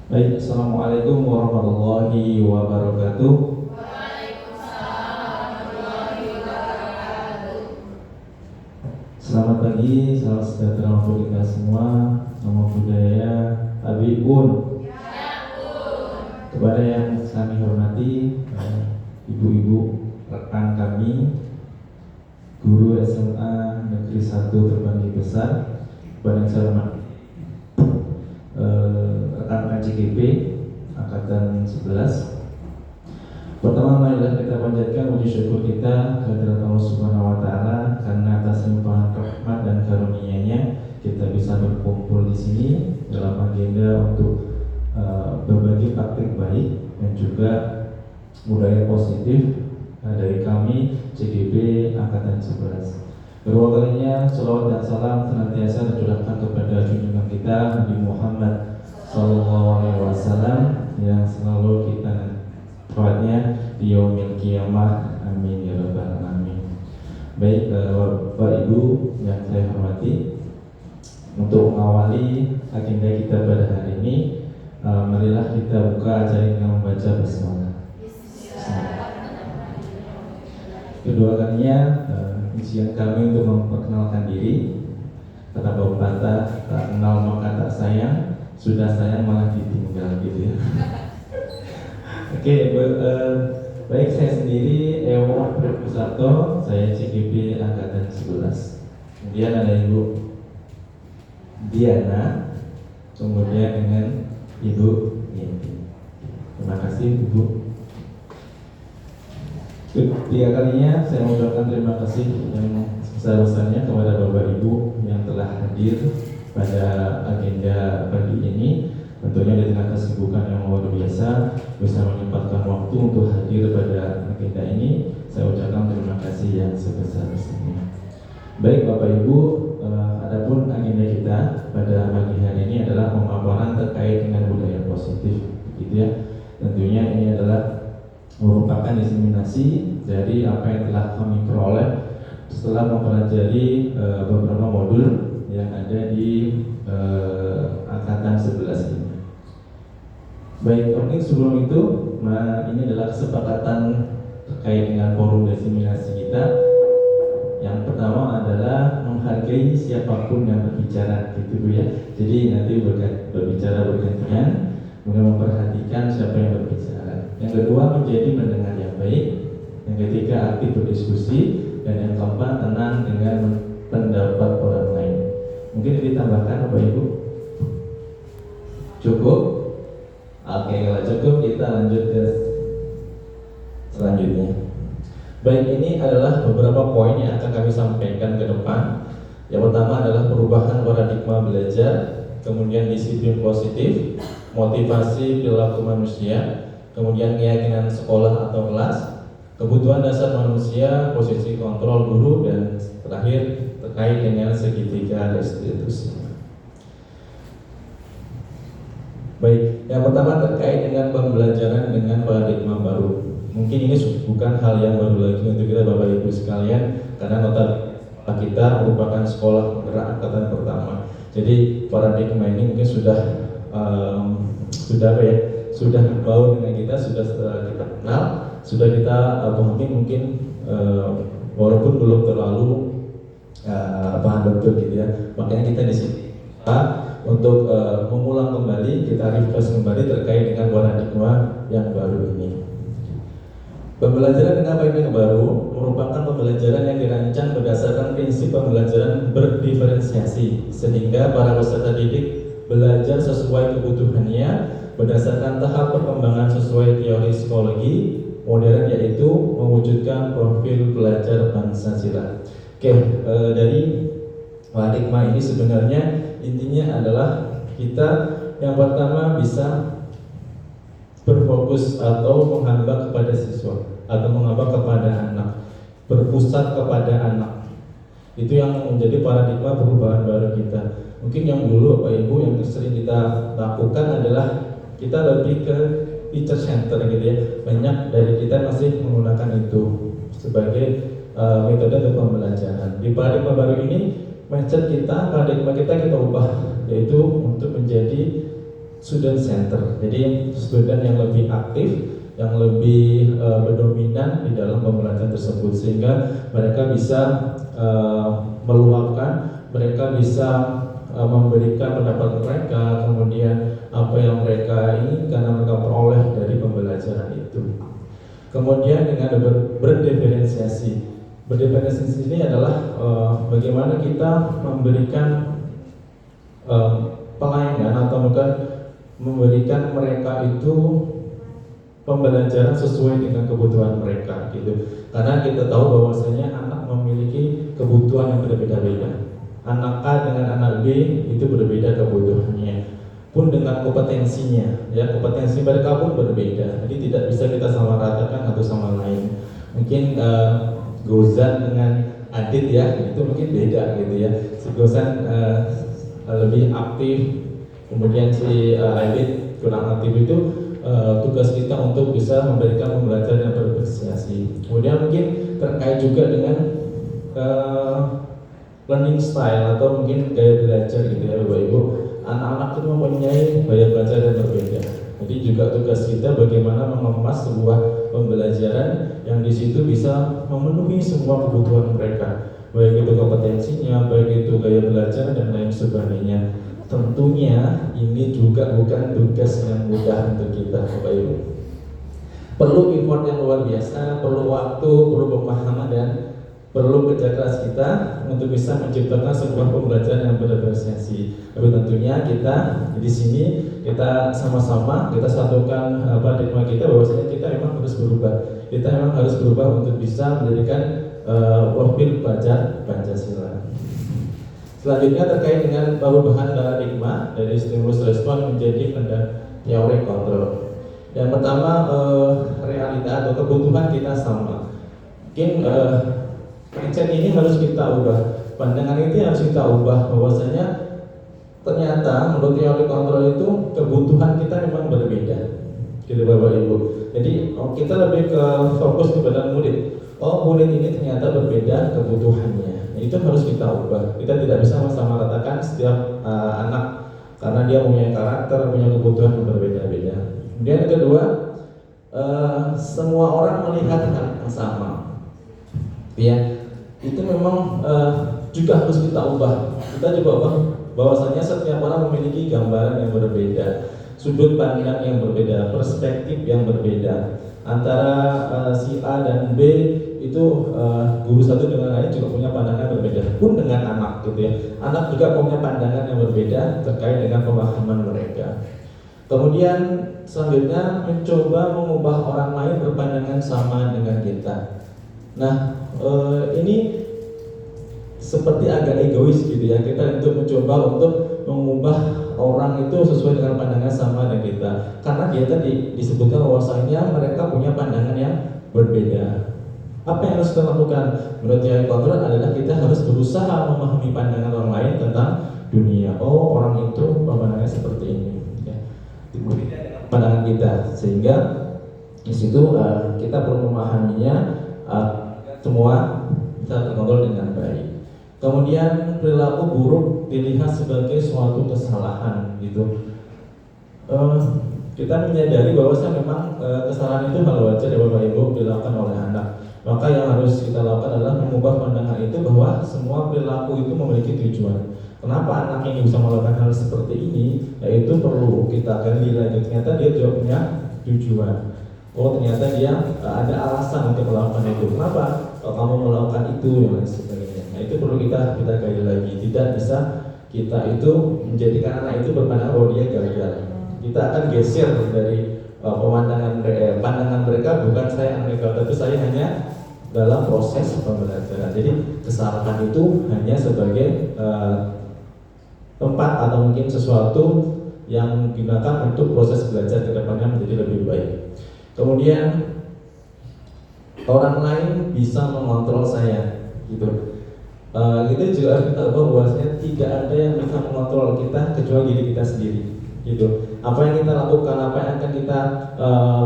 Baik, Assalamualaikum warahmatullahi wabarakatuh. Selamat pagi, salam sejahtera untuk kita semua. Nama budaya Tabiun. Kepada yang kami hormati, ibu-ibu rekan kami, guru SMA Negeri 1 Terbanggi Besar, kepada yang saya hormati rekan-rekan CGP Angkatan 11. Pertama, marilah kita panjatkan puji syukur kita kehadirat Allah Subhanahu wa Ta'ala, karena atas limpahan rahmat dan karunia-Nya kita bisa berkumpul di sini dalam agenda untuk berbagi praktik baik dan juga budaya positif dari kami CGP Angkatan 11. Kedua kalinya salawat dan salam senantiasa tercurahkan kepada junjungan kita Nabi Muhammad SAW yang selalu kita tepatnya di yaumil qiyamah. Amin ya rabbal alamin. Baik, Bapak Ibu yang saya hormati, untuk mengawali agenda kita pada hari ini, marilah kita buka acara dengan membaca basmalah. Kedua kalinya ujian kami untuk memperkenalkan diri. Kata pepatah, tak kenal maka tak sayang, sudah sayang malah ditinggal, gitu ya. Oke, baik, saya sendiri Ewo Pusatto, saya CGP Angkatan 11. Kemudian ada Ibu Diana, kemudian dengan Ibu Yenti. Terima kasih Ibu. Ketiga kalinya saya mengucapkan terima kasih yang sebesar-besarnya kepada Bapak Ibu yang telah hadir pada agenda pagi ini. Tentunya di tengah kesibukan yang luar biasa bisa menyempatkan waktu untuk hadir pada agenda ini. Saya ucapkan terima kasih yang sebesar-besarnya. Baik Bapak Ibu, adapun agenda kita pada pagi hari ini adalah pemaparan terkait dengan budaya positif, gitu ya. Tentunya ini adalah merupakan diseminasi dari apa yang telah kami peroleh setelah mempelajari beberapa modul yang ada di Angkatan 11 ini. Baik, oke, sebelum itu, ini adalah kesepakatan terkait dengan forum diseminasi kita. Yang pertama adalah menghargai siapapun yang berbicara, gitu Bu ya. Jadi nanti berbicara bergantian, kemudian memperhatikan siapa yang berbicara. Yang kedua, menjadi mendengar yang baik. Yang ketiga, aktif berdiskusi. Dan yang keempat, tenang dengan pendapat orang lain. Mungkin ditambahkan Bapak Ibu? Cukup? Oke, kalau cukup kita lanjut ke selanjutnya. Baik, ini adalah beberapa poin yang akan kami sampaikan ke depan. Yang pertama adalah perubahan paradigma belajar, kemudian disiplin positif, motivasi perilaku manusia, kemudian keyakinan sekolah atau kelas, kebutuhan dasar manusia, posisi kontrol guru, dan terakhir terkait dengan segitiga restitusi. Baik, yang pertama terkait dengan pembelajaran dengan paradigma baru. Mungkin ini bukan hal yang baru lagi untuk kita Bapak Ibu sekalian, karena notabene kita merupakan sekolah penggerak angkatan pertama. Jadi paradigma ini mungkin sudah bau dengan kita, sudah kita kenal, sudah kita pahami mungkin, walaupun belum terlalu paham betul gitu ya. Makanya kita di sini untuk mengulang kembali, kita refresh kembali terkait dengan paradigma yang baru ini. Pembelajaran dengan paradigma baru merupakan pembelajaran yang dirancang berdasarkan prinsip pembelajaran berdiferensiasi, sehingga para peserta didik belajar sesuai kebutuhannya berdasarkan tahap perkembangan sesuai teori psikologi modern, yaitu mewujudkan profil pelajar Pancasila. Oke, dari paradigma ini sebenarnya intinya adalah kita yang pertama bisa berfokus atau menghamba kepada siswa atau menghamba kepada anak, berpusat kepada anak. Itu yang menjadi paradigma perubahan baru kita. Mungkin yang dulu Bapak Ibu yang sering kita lakukan adalah kita lebih ke teacher center gitu ya. Banyak dari kita masih menggunakan itu sebagai metode untuk pembelajaran. Di paradigma baru ini mindset kita, paradigma kita ubah, yaitu untuk menjadi student center. Jadi student yang lebih aktif, yang lebih berdominan di dalam pembelajaran tersebut, sehingga mereka bisa meluapkan, mereka bisa memberikan pendapat mereka, kemudian apa yang mereka inginkan yang mereka peroleh dari pembelajaran itu. Kemudian dengan berdiferensiasi. Berdiferensiasi ini adalah bagaimana kita memberikan pelayanan atau bukan memberikan mereka itu pembelajaran sesuai dengan kebutuhan mereka gitu. Karena kita tahu bahwasanya anak memiliki kebutuhan yang berbeda-beda. Anak A dengan anak B itu berbeda kebutuhannya, pun dengan kompetensinya, ya kompetensi mereka pun berbeda. Jadi tidak bisa kita samaratakan satu sama lain. Mungkin Gozan dengan Adit ya itu mungkin beda gitu ya. Si Gozan lebih aktif, kemudian si Adit kurang aktif. Itu tugas kita untuk bisa memberikan pembelajaran yang bervariasi. Kemudian mungkin terkait juga dengan learning style atau mungkin gaya belajar gitu ya Bapak Ibu. Anak-anak itu mempunyai gaya belajar yang berbeda. Jadi juga tugas kita bagaimana mengemas sebuah pembelajaran yang di situ bisa memenuhi semua kebutuhan mereka, baik itu kompetensinya, baik itu gaya belajar dan lain sebagainya. Tentunya ini juga bukan tugas yang mudah untuk kita Bapak Ibu. Perlu effort yang luar biasa, perlu waktu, perlu pemahaman dan perlu kerja keras kita untuk bisa menciptakan sebuah pembelajaran yang bervariasi. Tapi tentunya kita di sini kita sama-sama kita satukan paradigma kita bahwasanya kita memang harus berubah. Kita memang harus berubah untuk bisa menjadikan profil pelajar Pancasila. Selanjutnya terkait dengan perubahan paradigma dari stimulus respon menjadi teori kontrol. Yang pertama realita atau kebutuhan kita sama. Mungkin mindset ini harus kita ubah, pandangan itu harus kita ubah bahwasanya ternyata menurut teori kontrol itu kebutuhan kita memang berbeda, gitu Bapak Ibu. Jadi kita lebih ke fokus kepada murid. Murid ini ternyata berbeda kebutuhannya. Itu harus kita ubah. Kita tidak bisa mensamaratakan setiap anak karena dia punya karakter, punya kebutuhan yang berbeda-beda. Kemudian yang kedua, semua orang melihat hal yang sama. Ya, itu memang juga harus kita ubah. Kita juga ubah bahwasanya setiap orang memiliki gambaran yang berbeda, sudut pandang yang berbeda, perspektif yang berbeda. Antara si A dan B itu guru satu dengan lain juga punya pandangan berbeda. Pun dengan anak gitu ya. Anak juga punya pandangan yang berbeda terkait dengan pemahaman mereka. Kemudian selanjutnya mencoba mengubah orang lain berpandangan sama dengan kita. Nah, ini seperti agak egois gitu ya, kita untuk mencoba untuk mengubah orang itu sesuai dengan pandangan sama dengan kita, karena dia tadi disebutkan bahwasanya mereka punya pandangan yang berbeda. Apa yang harus kita lakukan menurut teori kontrol adalah kita harus berusaha memahami pandangan orang lain tentang dunia. Orang itu pandangannya seperti ini ya. Pandangan kita, sehingga di situ kita perlu memahaminya semua bisa terkontrol dengan baik. Kemudian perilaku buruk dilihat sebagai suatu kesalahan gitu. Kita menyadari bahwasanya memang kesalahan itu hal wajar ya Bapak Ibu dilakukan oleh anak. Maka yang harus kita lakukan adalah mengubah pandangan itu bahwa semua perilaku itu memiliki tujuan. Kenapa anak ini bisa melakukan hal seperti ini? Yaitu perlu kita gali lagi. Ternyata dia juga punya tujuan. Ternyata dia ada alasan untuk melakukan itu. Kenapa? Kalau kamu melakukan itu dan lain sebagainya. Nah, itu perlu kita gali lagi. Tidak bisa kita itu menjadikan anak itu berpandang bahwa dia gagal. Kita akan geser dari pandangan mereka, bukan saya yang gagal, tapi saya hanya dalam proses pembelajaran. Jadi kesalahan itu hanya sebagai tempat atau mungkin sesuatu yang digunakan untuk proses belajar ke depannya menjadi lebih baik. Kemudian orang lain bisa mengontrol saya, gitu. Kita juga harus kita tahu bahwasanya tidak ada yang bisa mengontrol kita kecuali diri kita sendiri, gitu. Apa yang kita lakukan, apa yang akan kita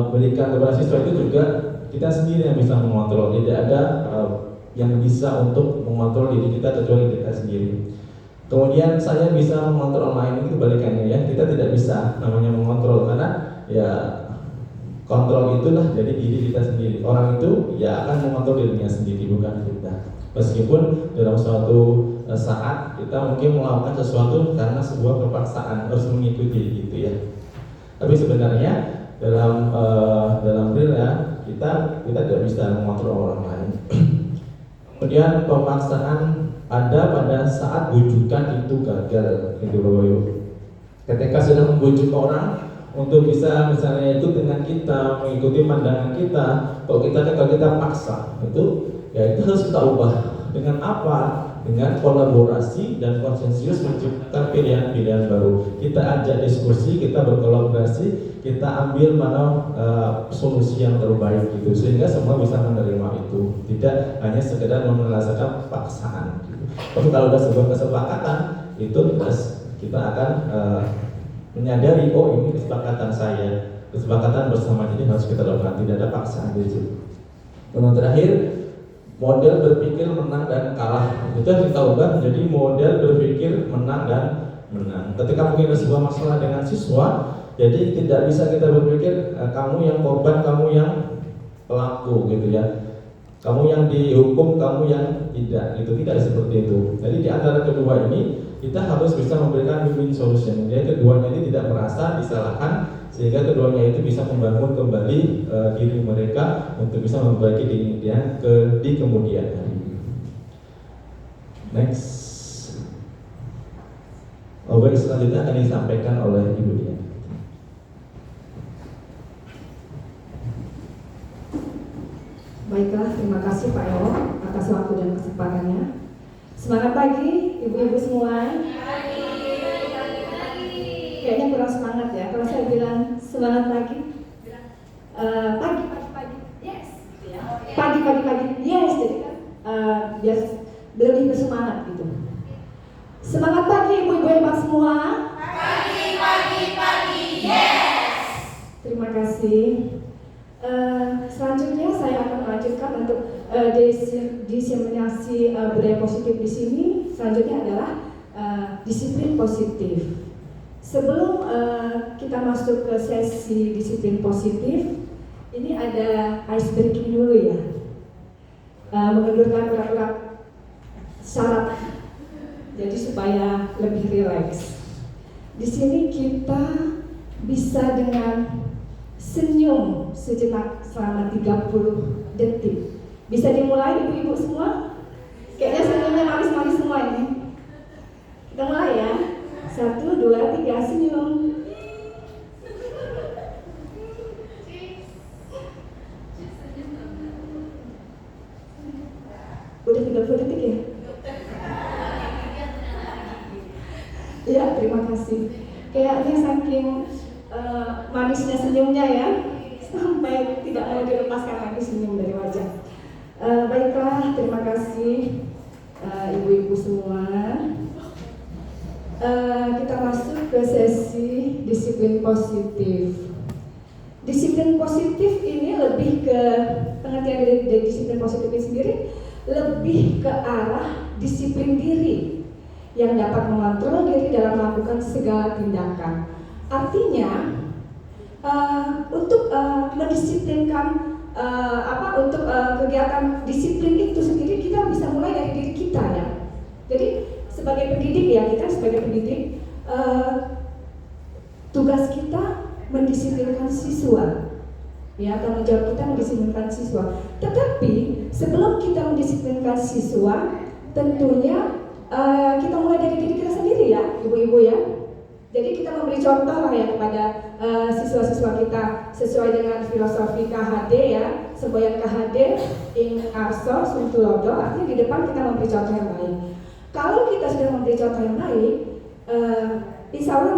berikan kepada siswa itu juga kita sendiri yang bisa mengontrol. Tidak ada yang bisa untuk mengontrol diri kita kecuali kita sendiri. Kemudian saya bisa mengontrol orang lain, itu kebalikannya ya. Kita tidak bisa namanya mengontrol, karena ya kontrol itulah jadi diri kita sendiri. Orang itu ya akan mengontrol dirinya sendiri, bukan kita. Meskipun dalam suatu saat kita mungkin melakukan sesuatu karena sebuah kepaksaan harus mengikuti gitu ya. Tapi sebenarnya dalam real ya kita tidak bisa mengontrol orang lain. Kemudian pemaksaan ada pada saat bujukan itu gagal, gitu Bapak Ibu. Ketika sudah membujuk orang untuk bisa misalnya ikut dengan kita, mengikuti pandangan kita, kalau kita paksa, itu harus kita ubah. Dengan apa? Dengan kolaborasi dan konsensus menciptakan pilihan-pilihan baru. Kita ajak diskusi, kita berkolaborasi, kita ambil mana solusi yang terbaik gitu, sehingga semua bisa menerima itu, tidak hanya sekedar merasakan paksaan gitu. Tapi kalau ada sebuah kesepakatan, itu kita akan menyadari, oh ini kesepakatan saya, kesepakatan bersama, jadi harus kita lakukan, tidak ada paksaan di situ. Kemudian terakhir, model berpikir menang dan kalah itu harus kita ubah menjadi model berpikir menang dan menang. Ketika mungkin ada sebuah masalah dengan siswa, jadi tidak bisa kita berpikir kamu yang korban, kamu yang pelaku gitu ya, kamu yang dihukum, kamu yang tidak, itu tidak seperti itu. Jadi di antara kedua ini kita harus bisa memberikan win-win solution. Jadi keduanya ini tidak merasa disalahkan, sehingga keduanya itu bisa membangun kembali diri mereka untuk bisa memperbaiki dirinya di kemudian hari. Next, baik, selanjutnya akan disampaikan oleh Ibu Dian. Baiklah, terima kasih Pak Ero atas waktu dan kesempatannya. Semangat pagi, ibu-ibu semua. Kayaknya kurang semangat ya. Kalau saya bilang semangat pagi, pagi, yes, pagi, yes. Jadi kan biar lebih bersemangat gitu. Semangat pagi, ibu-ibu hebat semua. Pagi, yes. Terima kasih. Selanjutnya saya akan melanjutkan untuk diseminasi budaya positif di sini. Selanjutnya adalah disiplin positif. Sebelum kita masuk ke sesi disiplin positif, ini ada ice breaking dulu ya, mengendurkan urat-urat syarat, jadi supaya lebih rileks. Di sini kita bisa dengan senyum sejenak selama 30 detik. Bisa dimulai ibu-ibu semua? Kayaknya senyumnya manis-manis semua ini. Kita mulai ya. 1, 2, 3, senyum. Udah 30 detik ya? Iya, terima kasih. Kayaknya saking manisnya senyumnya ya, sampai tidak mau dilepaskan lagi senyum dari wajah. Baiklah, terima kasih ibu-ibu semua. Kita masuk ke sesi disiplin positif. Disiplin positif ini lebih ke pengertian dari disiplin positif ini sendiri, lebih ke arah disiplin diri yang dapat mengontrol diri dalam melakukan segala tindakan. Artinya untuk mendisiplinkan untuk kegiatan disiplin itu sendiri, kita bisa mulai dari diri kita ya. Jadi sebagai pendidik ya, kita sebagai pendidik tugas kita mendisiplinkan siswa ya, tanggung jawab kita mendisiplinkan siswa. Tetapi sebelum kita mendisiplinkan siswa, tentunya kita mulai dari diri kita sendiri ya, ibu-ibu ya. Jadi kita memberi contoh lah ya kepada siswa-siswa kita sesuai dengan filosofi KHD ya, semboyan KHD ing arso suntulodo, artinya di depan kita memberi contoh yang baik. Kalau kita sudah memberi contoh yang baik, insya Allah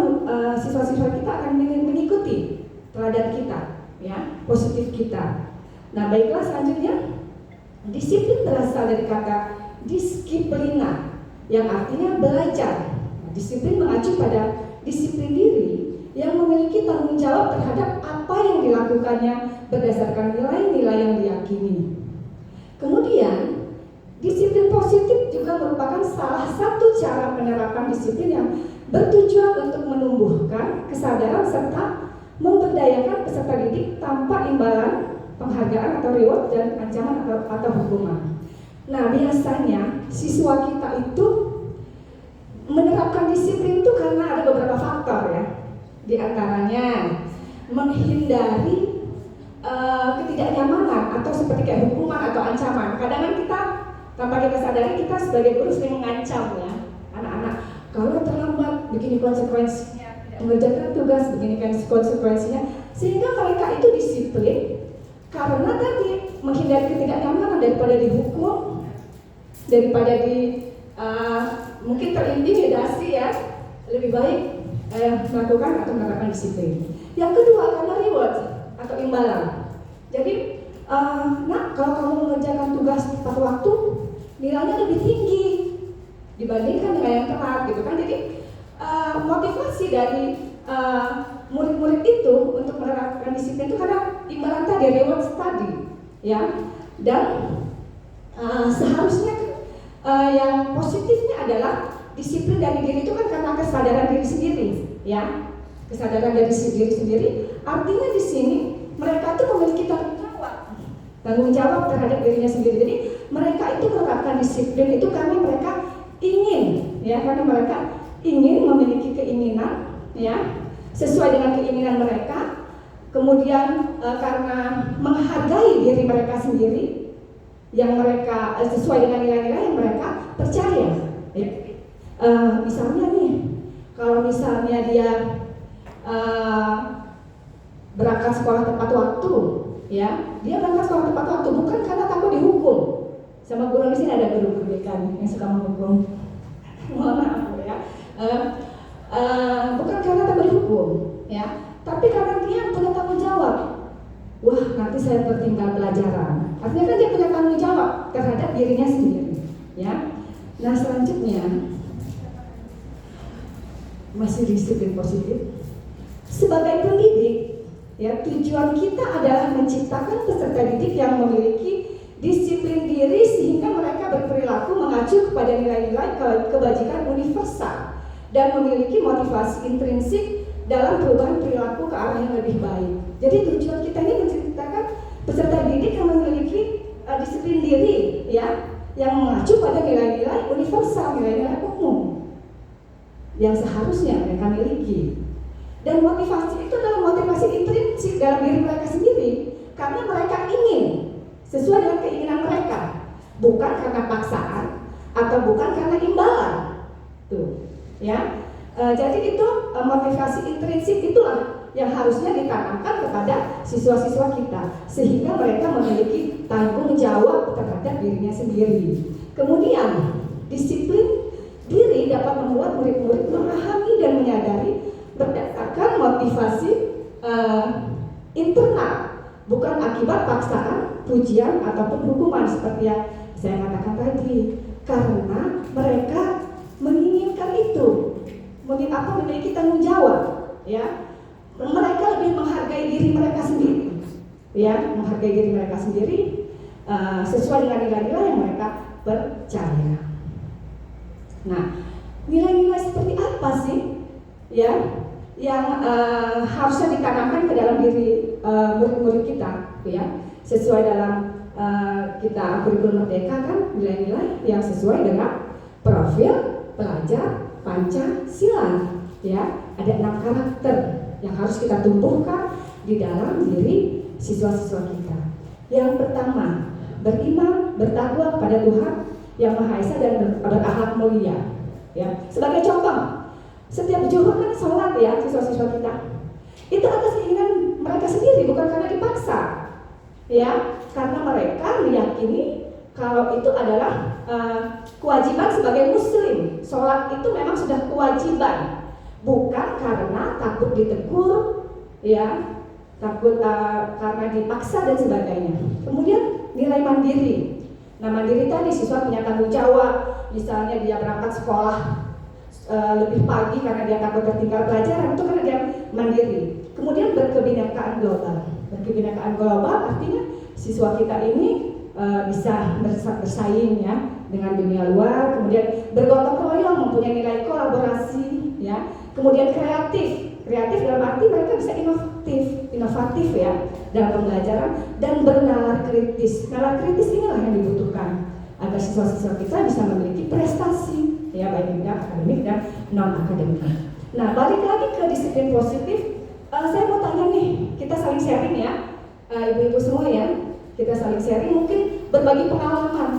siswa-siswa kita akan mengikuti teladan kita ya, positif kita. Nah baiklah, selanjutnya disiplin berasal dari kata disiplina yang artinya belajar. Disiplin mengacu pada disiplin diri yang memiliki tanggung jawab terhadap apa yang dilakukannya berdasarkan nilai-nilai yang diyakini. Kemudian, disiplin positif juga merupakan salah satu cara menerapkan disiplin yang bertujuan untuk menumbuhkan kesadaran serta memberdayakan peserta didik tanpa imbalan penghargaan atau reward dan ancaman atau hukuman. Nah, biasanya siswa kita itu menerapkan disiplin itu karena ada beberapa faktor ya. Di antaranya menghindari ketidaknyamanan atau seperti kayak hukuman atau ancaman. Kadang kan kita tanpa kita sadari kita sebagai guru sering mengancam ya anak-anak, kalau terlambat begini konsekuensinya, mengerjakan tugas begini kan konsekuensinya, sehingga mereka itu disiplin karena tadi menghindari ketidaknyamanan daripada dihukum, daripada mungkin terintimidasi ya, lebih baik melakukan atau menerapkan disiplin. Yang kedua karena reward atau imbalan. Jadi, nak, kalau kamu mengerjakan tugas tepat waktu, nilainya lebih tinggi dibandingkan dengan yang telat, gitu kan? Jadi motivasi dari murid-murid itu untuk menerapkan disiplin itu karena imbalan tadi, reward tadi, ya. Dan seharusnya yang positifnya adalah disiplin dari diri itu kan karena kesadaran diri sendiri, ya. Kesadaran dari diri sendiri, artinya di sini mereka itu memiliki tanggung jawab terhadap dirinya sendiri. Jadi mereka itu menerapkan disiplin itu karena mereka ingin, ya, karena mereka ingin memiliki keinginan, ya, sesuai dengan keinginan mereka. Kemudian karena menghargai diri mereka sendiri, yang mereka sesuai dengan nilai-nilai yang mereka percaya. Ya. Misalnya nih, kalau misalnya dia berangkat sekolah tepat waktu, ya, dia berangkat sekolah tepat waktu bukan karena takut dihukum. Sama guru di sini ada guru BK yang suka menghukum. Mohon maaf ya. Bukan karena takut dihukum, ya, tapi karena dia punya tanggung jawab. Wah, nanti saya tertinggal pelajaran. Artinya kan dia punya tanggung jawab terhadap dirinya sendiri, ya. Nah, selanjutnya masih disiplin positif. Sebagai pendidik, ya, tujuan kita adalah menciptakan peserta didik yang memiliki disiplin diri sehingga mereka berperilaku mengacu kepada nilai-nilai kebajikan universal dan memiliki motivasi intrinsik dalam perubahan perilaku ke arah yang lebih baik. Jadi tujuan kita ini menciptakan peserta didik yang memiliki disiplin diri, ya, yang mengacu pada nilai-nilai universal, nilai-nilai umum yang seharusnya mereka miliki. Dan motivasi itu adalah motivasi intrinsik dalam diri mereka sendiri karena mereka ingin sesuai dengan keinginan mereka, bukan karena paksaan atau bukan karena imbalan. Tuh, ya. Jadi itu motivasi intrinsik itulah yang harusnya ditanamkan kepada siswa-siswa kita sehingga mereka memiliki tanggung jawab terhadap dirinya sendiri. Kemudian disiplin diri dapat membuat murid-murid memahami dan menyadari berdasarkan motivasi internal, bukan akibat paksaan, pujian ataupun hukuman seperti yang saya katakan tadi. Karena mereka menginginkan itu, memiliki tanggung jawab, ya. Mereka lebih menghargai diri mereka sendiri, ya, menghargai diri mereka sendiri sesuai dengan nilai-nilai yang mereka percaya. Nah, nilai-nilai seperti apa sih, ya, yang harusnya ditanamkan ke dalam diri murid-murid kita, ya, sesuai dalam kita kurikulum Merdeka kan nilai-nilai yang sesuai dengan profil pelajar Pancasila, ya, ada 6 karakter yang harus kita tumbuhkan di dalam diri siswa-siswa kita. Yang pertama, beriman, bertakwa kepada Tuhan yang Maha Esa dan berakhlak mulia, ya. Sebagai contoh, setiap zuhur kan sholat, ya, siswa-siswa kita. Itu atas keinginan mereka sendiri, bukan karena dipaksa, ya. Karena mereka meyakini kalau itu adalah kewajiban sebagai muslim. Sholat itu memang sudah kewajiban, bukan karena takut ditegur, ya, takut karena dipaksa dan sebagainya. Kemudian nilai mandiri. Nah, mandiri tadi siswa punya tanggung jawab. Misalnya dia berangkat sekolah lebih pagi karena dia takut tertinggal pelajaran, itu karena dia mandiri. Kemudian berkebinekaan global. Berkebinekaan global artinya siswa kita ini bisa bersaing, ya, dengan dunia luar, kemudian bergotong royong, mempunyai nilai kolaborasi, ya, kemudian kreatif dalam arti mereka bisa inovatif ya dalam pembelajaran, dan bernalar kritis. Nalar kritis inilah yang dibutuhkan agar siswa-siswa kita bisa memiliki prestasi, ya, baik di bidang akademik dan non akademik. Nah, balik lagi ke disiplin positif, saya mau tanya nih, kita saling sharing ya, ibu-ibu semua ya, kita saling sharing, mungkin berbagi pengalaman.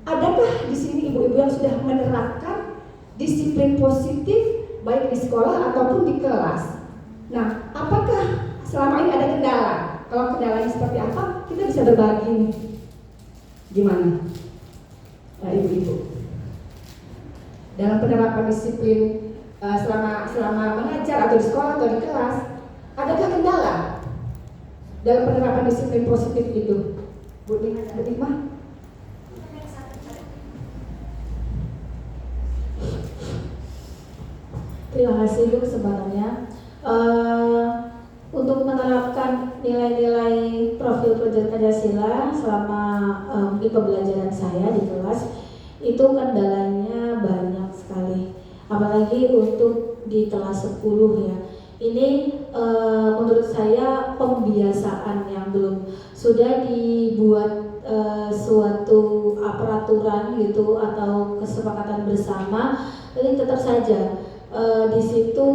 Adakah di sini ibu-ibu yang sudah menerapkan disiplin positif baik di sekolah ataupun di kelas? Nah, apakah selama ini ada kendala? Kalau kendalanya seperti apa, kita bisa berbagi nih. Gimana, ibu-ibu? Dalam penerapan disiplin selama mengajar atau di sekolah atau di kelas, adakah kendala dalam penerapan disiplin positif itu? Bu Nikmah? Terima kasih Bu kesempatan. Untuk menerapkan nilai-nilai profil pelajar Pancasila selama mungkin pembelajaran saya di kelas, itu kendalanya banyak sekali, apalagi untuk di kelas 10 ya. Ini menurut saya pembiasaan yang belum sudah dibuat suatu peraturan gitu atau kesepakatan bersama, tapi tetap saja di situ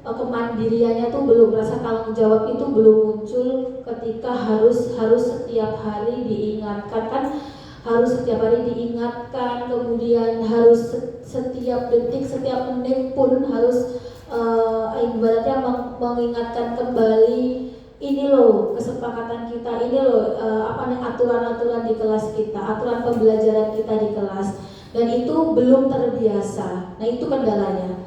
kemandiriannya tuh belum, rasa tanggung jawab itu belum muncul ketika harus setiap hari diingatkan, kan harus setiap hari diingatkan, kemudian harus setiap detik, setiap menit pun harus ibaratnya mengingatkan kembali, ini loh kesepakatan kita, ini loh aturan-aturan di kelas kita, aturan pembelajaran kita di kelas, dan itu belum terbiasa. Nah, itu kendalanya,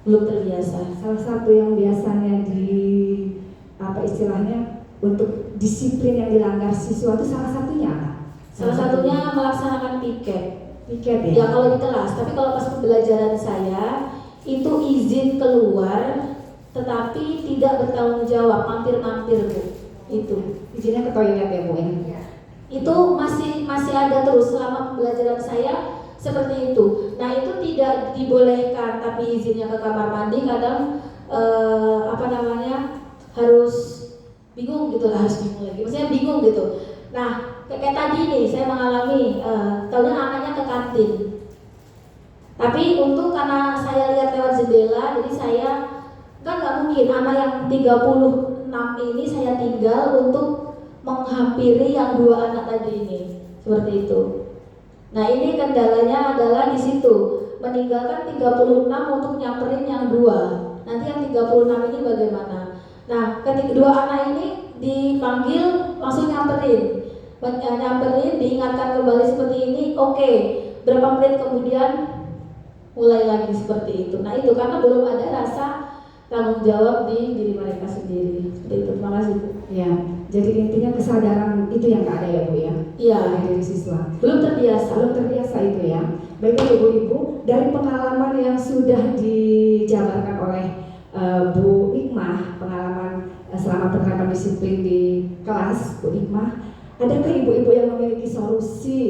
belum terbiasa. Salah satu yang biasanya istilahnya untuk disiplin yang dilanggar siswa itu salah satunya apa? Salah satunya melaksanakan piket ya? Ya kalau di kelas, tapi kalau pas pembelajaran saya itu izin keluar tetapi tidak bertanggung jawab, mampir-mampir Bu. Itu izinnya ke toilet ya Bu ya? Itu masih ada terus selama pembelajaran saya seperti itu. Nah, itu tidak dibolehkan, tapi izinnya ke kamar mandi kadang harus bingung gitu lah, harus bingung lagi. Maksudnya bingung gitu. Nah, kayak tadi nih saya mengalami tahunya anaknya ke kantin. Tapi untuk karena saya lihat lewat jendela, jadi saya kan nggak mungkin anak yang 36 ini saya tinggal untuk menghampiri yang 2 anak tadi ini. Seperti itu. Nah, ini kendalanya adalah di situ, meninggalkan 36 untuk nyamperin yang 2. Nanti yang 36 ini bagaimana? Nah, ketika 2 anak ini dipanggil langsung nyamperin, diingatkan kembali seperti ini. Oke, berapa menit kemudian mulai lagi seperti itu. Nah, itu karena belum ada rasa tanggung jawab di diri mereka sendiri. Seperti itu. Terima kasih Bu. Ya, jadi intinya kesadaran itu yang nggak ada ya Bu ya? Iya. Dari siswa. Belum terbiasa itu ya. Baik ibu-ibu, dari pengalaman yang sudah dijabarkan oleh Bu Nikmah, pengalaman selama penerapan disiplin di kelas Bu Nikmah, adakah ibu-ibu yang memiliki solusi?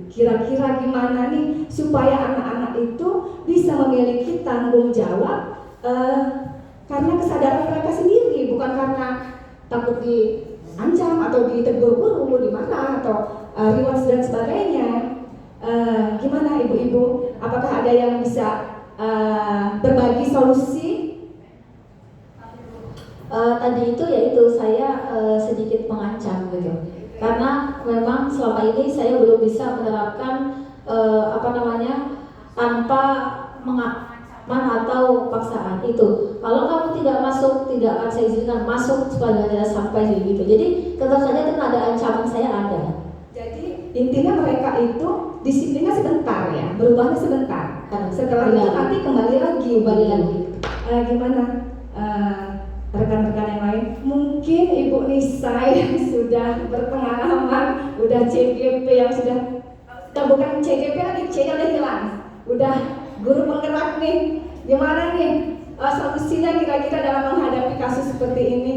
Kira-kira gimana nih supaya anak-anak itu bisa memiliki tanggung jawab karena kesadaran mereka sendiri, bukan karena takut diancam atau ditegur guru, dimarah atau reward dan sebagainya. Gimana ibu-ibu? Apakah ada yang bisa berbagi solusi? Tadi itu yaitu saya sedikit mengancam gitu, karena memang selama ini saya belum bisa menerapkan tanpa mengancam atau paksaan itu. Kalau kamu tidak masuk, tidak akan saya izinkan masuk sepanjang sampai gitu. Jadi tetap saja itu ada ancaman, saya ada. Jadi intinya mereka itu disiplinnya sebentar ya, berubahnya sebentar. Setelah itu nanti kembali lagi. Gimana rekan-rekan yang lain? Mungkin Ibu Nisa yang sudah berpengalaman, udah CGP yang sudah bukan CGP lagi, C-nya udah hilang, udah guru penggerak nih. Gimana nih solusinya kira-kira dalam menghadapi kasus seperti ini?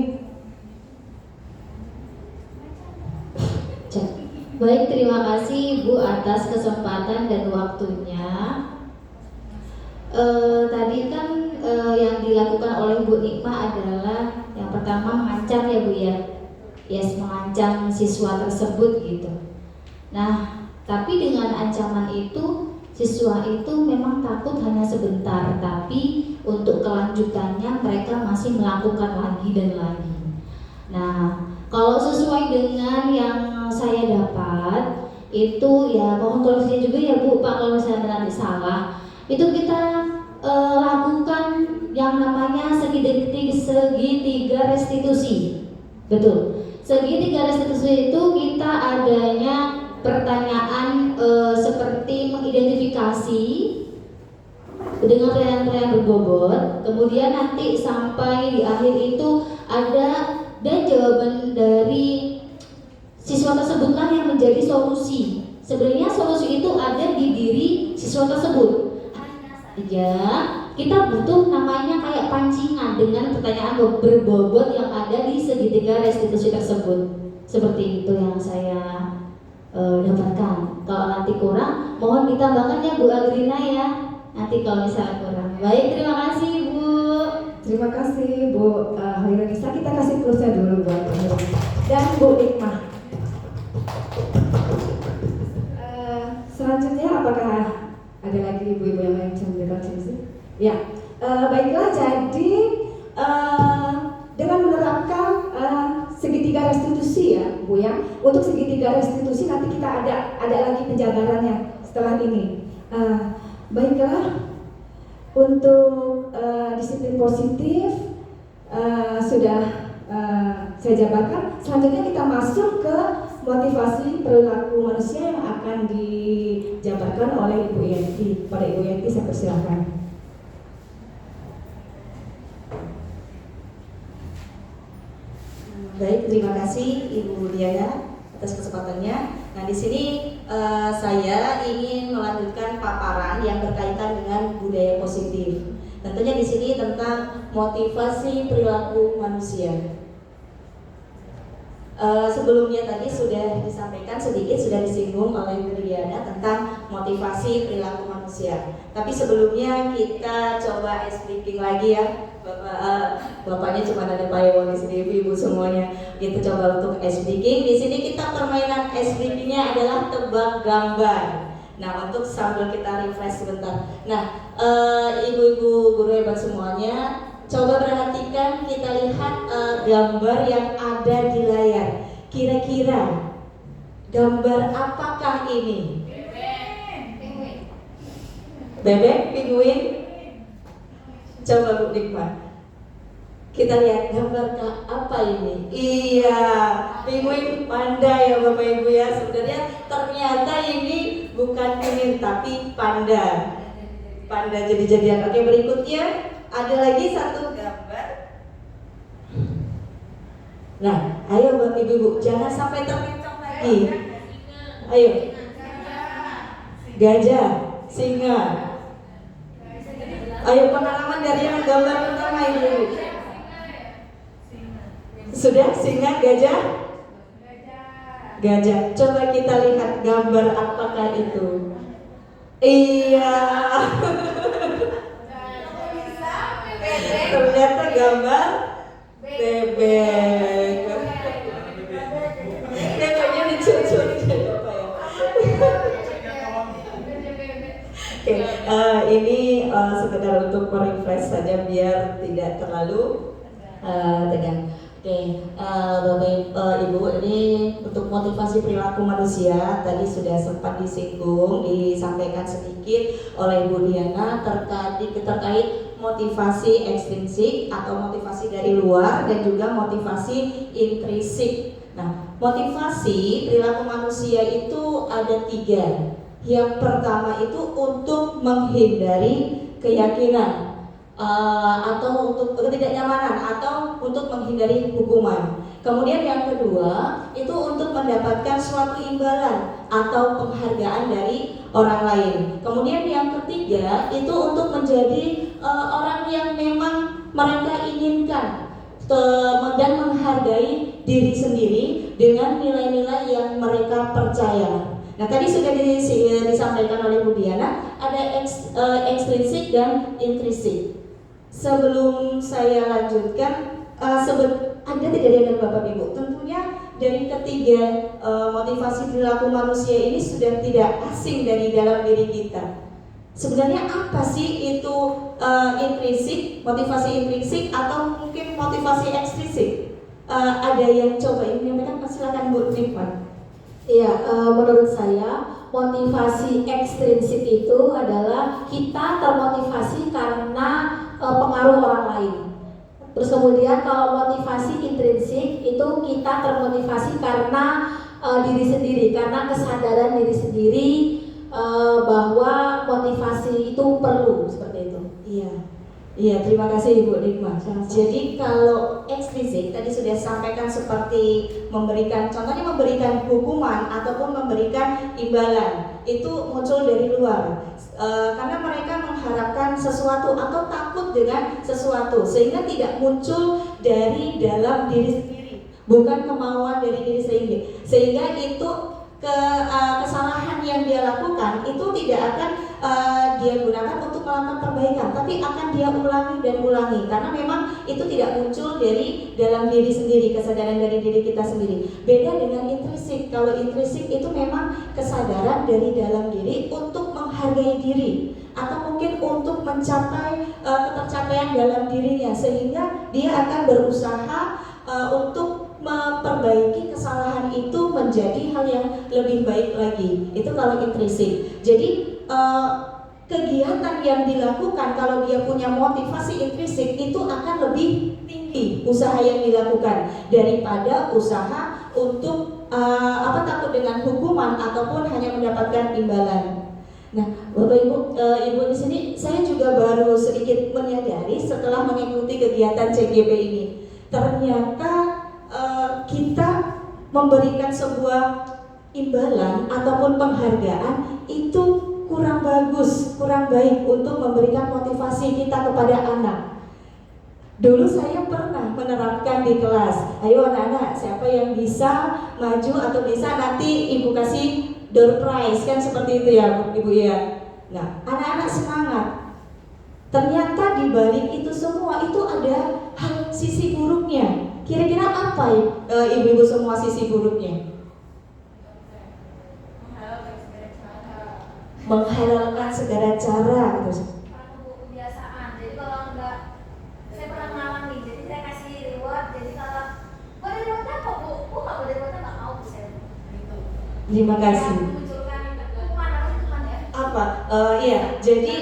Baik, terima kasih Bu atas kesempatan dan waktunya. Tadi kan yang dilakukan oleh Bu Nikmah adalah yang pertama mengancam ya Bu ya, mengancam siswa tersebut gitu. Nah, tapi dengan ancaman itu siswa itu memang takut hanya sebentar, tapi untuk kelanjutannya mereka masih melakukan lagi dan lagi. Nah, kalau sesuai dengan yang saya dapat itu ya mohon koreksi juga ya Bu Pak kalau misalnya nanti salah. Itu kita lakukan yang namanya segitiga restitusi. Betul. Segitiga restitusi itu kita adanya pertanyaan seperti mengidentifikasi dengan pertanyaan-pertanyaan berbobot, kemudian nanti sampai di akhir itu ada dan jawaban dari siswa tersebutlah yang menjadi solusi. Sebenarnya solusi itu ada di diri siswa tersebut. Hanya saja kita butuh namanya kayak pancingan dengan pertanyaan berbobot yang ada di segitiga restitusi tersebut. Seperti itu yang saya dapatkan. Kalau nanti kurang, mohon ditambahkan ya Bu Agrina ya. Nanti kalau misalnya kurang. Baik, terima kasih Bu. Terima kasih Bu Hoironisa. Kita kasih plusnya dulu buat Bu Hoironisa dan Bu Nikmah. Selanjutnya apakah ada lagi ibu-ibu yang lain bisa memberikan kontribusi? Ya, baiklah. Jadi dengan menerapkan segitiga restitusi ya Bu ya. Untuk segitiga restitusi nanti kita ada lagi penjabarannya setelah ini. Baiklah. Untuk disiplin positif sudah saya jabarkan. Selanjutnya kita masuk ke motivasi perilaku manusia yang akan dijabarkan oleh Ibu Yenti. Pada Ibu Yenti saya persilahkan. Baik, terima kasih Ibu Diana atas kesempatannya. Nah, di sini saya ingin melanjutkan paparan yang berkaitan dengan budaya positif. Tentunya di sini tentang motivasi perilaku manusia. Sebelumnya tadi sudah disampaikan sedikit, sudah disinggung oleh Bu Diana tentang motivasi perilaku manusia. Tapi sebelumnya kita coba speaking lagi ya. Bapaknya cuma ada Pak Iwan di sini, ibu semuanya. Kita coba untuk speaking. Di sini kita permainan speakingnya adalah tebak gambar. Nah, untuk sambil kita refresh sebentar. Nah, ibu-ibu guru hebat semuanya, coba perhatikan, kita lihat gambar yang ada di layar. Kira-kira gambar apakah ini? Bebek, pinguin. Coba Bu Nikmah, kita lihat gambar apa ini? Iya, pinguin panda ya Bapak Ibu ya. Sebenarnya ternyata ini bukan pinguin tapi panda. Panda jadi-jadian. Oke, berikutnya ada lagi satu gambar. Nah, ayo Bapak Ibu, jangan sampai terkecoh lagi. Ayo. Gajah, singa. Ayo pengalaman dari yang gambar pertama Ibu. Sudah singa, gajah? Gajah. Coba kita lihat gambar apakah itu. Iya. Ternyata gambar bebek. Bebeknya dicucuk. Oke, ini sekedar untuk merefresh saja biar tidak terlalu tegang. Oke, Bapak Ibu, ini untuk motivasi perilaku manusia tadi sudah sempat disampaikan sedikit oleh Ibu Diana terkait motivasi ekstrinsik atau motivasi dari luar dan juga motivasi intrinsik. Nah, motivasi perilaku manusia itu ada 3. Yang pertama itu untuk menghindari keyakinan atau untuk ketidaknyamanan atau untuk menghindari hukuman. Kemudian yang kedua itu untuk mendapatkan suatu imbalan atau penghargaan dari orang lain. Kemudian yang ketiga itu untuk menjadi orang yang memang mereka inginkan. dan menghargai diri sendiri dengan nilai-nilai yang mereka percaya. Nah, tadi sudah disampaikan oleh Bu Diana, ada ekstrinsik dan intrinsik. Sebelum saya lanjutkan, ada tidak dari Bapak Ibu? Tentunya dari ketiga motivasi perilaku manusia ini sudah tidak asing dari dalam diri kita. Sebenarnya apa sih itu intrinsik, motivasi intrinsik atau mungkin motivasi ekstrinsik? Ada yang coba ini menyampaikan? Silakan Bu Rifan. Iya, menurut saya motivasi ekstrinsik itu adalah kita termotivasi karena pengaruh orang lain. Terus kemudian kalau motivasi intrinsik itu kita termotivasi karena diri sendiri, karena kesadaran diri sendiri bahwa motivasi itu perlu, seperti itu. Iya, terima kasih Ibu Rikma. Jadi kalau ekstrinsik tadi sudah sampaikan seperti contohnya memberikan hukuman ataupun memberikan imbalan, itu muncul dari luar karena mereka mengharapkan sesuatu atau takut dengan sesuatu sehingga tidak muncul dari dalam diri sendiri, bukan kemauan dari diri sendiri, sehingga itu kesalahan yang dia lakukan itu tidak akan dia gunakan untuk melakukan perbaikan, tapi akan dia ulangi dan ulangi karena memang itu tidak muncul dari dalam diri sendiri, kesadaran dari diri kita sendiri. Beda dengan intrinsik. Kalau intrinsik itu memang kesadaran dari dalam diri untuk menghargai diri atau mungkin untuk mencapai ketercapaian dalam dirinya, sehingga dia akan berusaha untuk memperbaiki kesalahan itu menjadi hal yang lebih baik lagi. Itu kalau intrinsik. Jadi kegiatan yang dilakukan kalau dia punya motivasi intrinsik itu akan lebih tinggi usaha yang dilakukan daripada usaha untuk takut dengan hukuman ataupun hanya mendapatkan imbalan. Nah, Bapak Ibu, Ibu di sini saya juga baru sedikit menyadari setelah mengikuti kegiatan CGP ini. Ternyata kita memberikan sebuah imbalan ataupun penghargaan itu kurang bagus, kurang baik untuk memberikan motivasi kita kepada anak. Dulu saya pernah menerapkan di kelas, ayo anak-anak, siapa yang bisa maju atau bisa nanti ibu kasih door prize, kan seperti itu ya Ibu ya. Nah, anak-anak semangat. Ternyata di balik itu semua itu ada hal sisi buruknya. Kira-kira apa ibu-ibu semua sisi buruknya? Menghalalkan segala cara gitu. Kebiasaan. Jadi kalau enggak, saya pernah mengalami. Jadi saya kasih reward. Jadi kalau boleh reward apa Bu? Nggak boleh reward nggak mau Bu saya. Gitu. Terima kasih. Munculkan hukuman apa itu kan ya? Apa? Iya. Jadi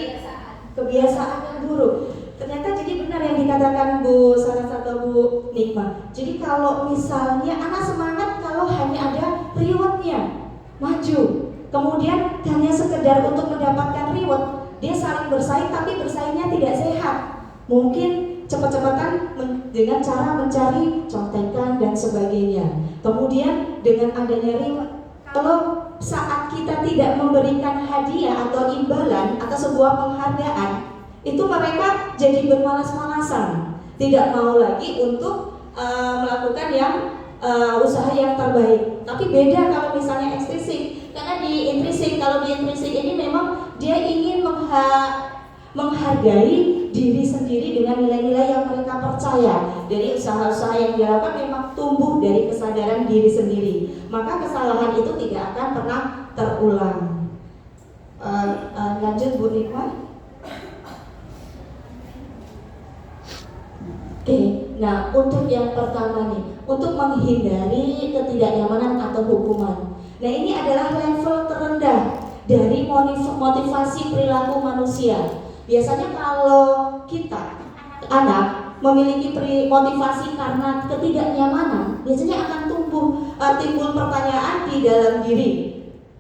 kebiasaan yang buruk. Ternyata jadi benar yang dikatakan Bu salah satu Bu Nikma. Jadi kalau misalnya anak semangat kalau hanya ada rewardnya, maju. Kemudian hanya sekedar untuk mendapatkan reward, dia saling bersaing tapi bersaingnya tidak sehat. Mungkin cepat-cepatan dengan cara mencari contekan dan sebagainya. Kemudian dengan adanya reward, kalau saat kita tidak memberikan hadiah atau imbalan atau sebuah penghargaan, itu mereka jadi bermalas-malasan, tidak mau lagi untuk melakukan yang usaha yang terbaik. Tapi beda kalau misalnya ekstrinsik, karena di intrinsik, kalau di intrinsik ini memang dia ingin menghargai diri sendiri dengan nilai-nilai yang mereka percaya. Jadi usaha-usaha yang dilakukan memang tumbuh dari kesadaran diri sendiri. Maka kesalahan itu tidak akan pernah terulang. Lanjut Bu Nikma. Oke, nah untuk yang pertama nih, untuk menghindari ketidaknyamanan atau hukuman. Nah ini adalah level terendah dari motivasi perilaku manusia. Biasanya kalau kita anak memiliki motivasi karena ketidaknyamanan, biasanya akan timbul pertanyaan di dalam diri.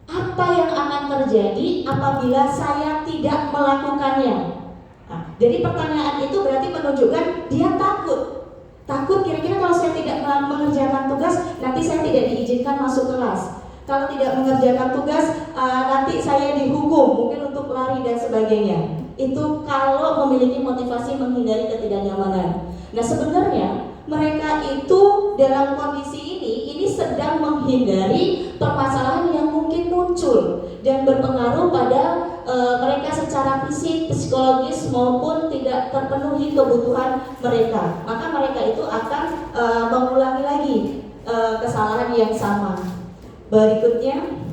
Apa yang akan terjadi apabila saya tidak melakukannya? Nah, jadi pertanyaan itu berarti menunjukkan dia takut kira-kira kalau saya tidak mengerjakan tugas nanti saya tidak diizinkan masuk kelas. Kalau tidak mengerjakan tugas nanti saya dihukum mungkin untuk lari dan sebagainya. Itu kalau memiliki motivasi menghindari ketidaknyamanan. Nah sebenarnya mereka dalam kondisi ini sedang menghindari permasalahan yang mungkin muncul dan berpengaruh pada mereka secara fisik, psikologis maupun tidak terpenuhi kebutuhan mereka. Maka mereka itu akan mengulangi lagi kesalahan yang sama. Berikutnya,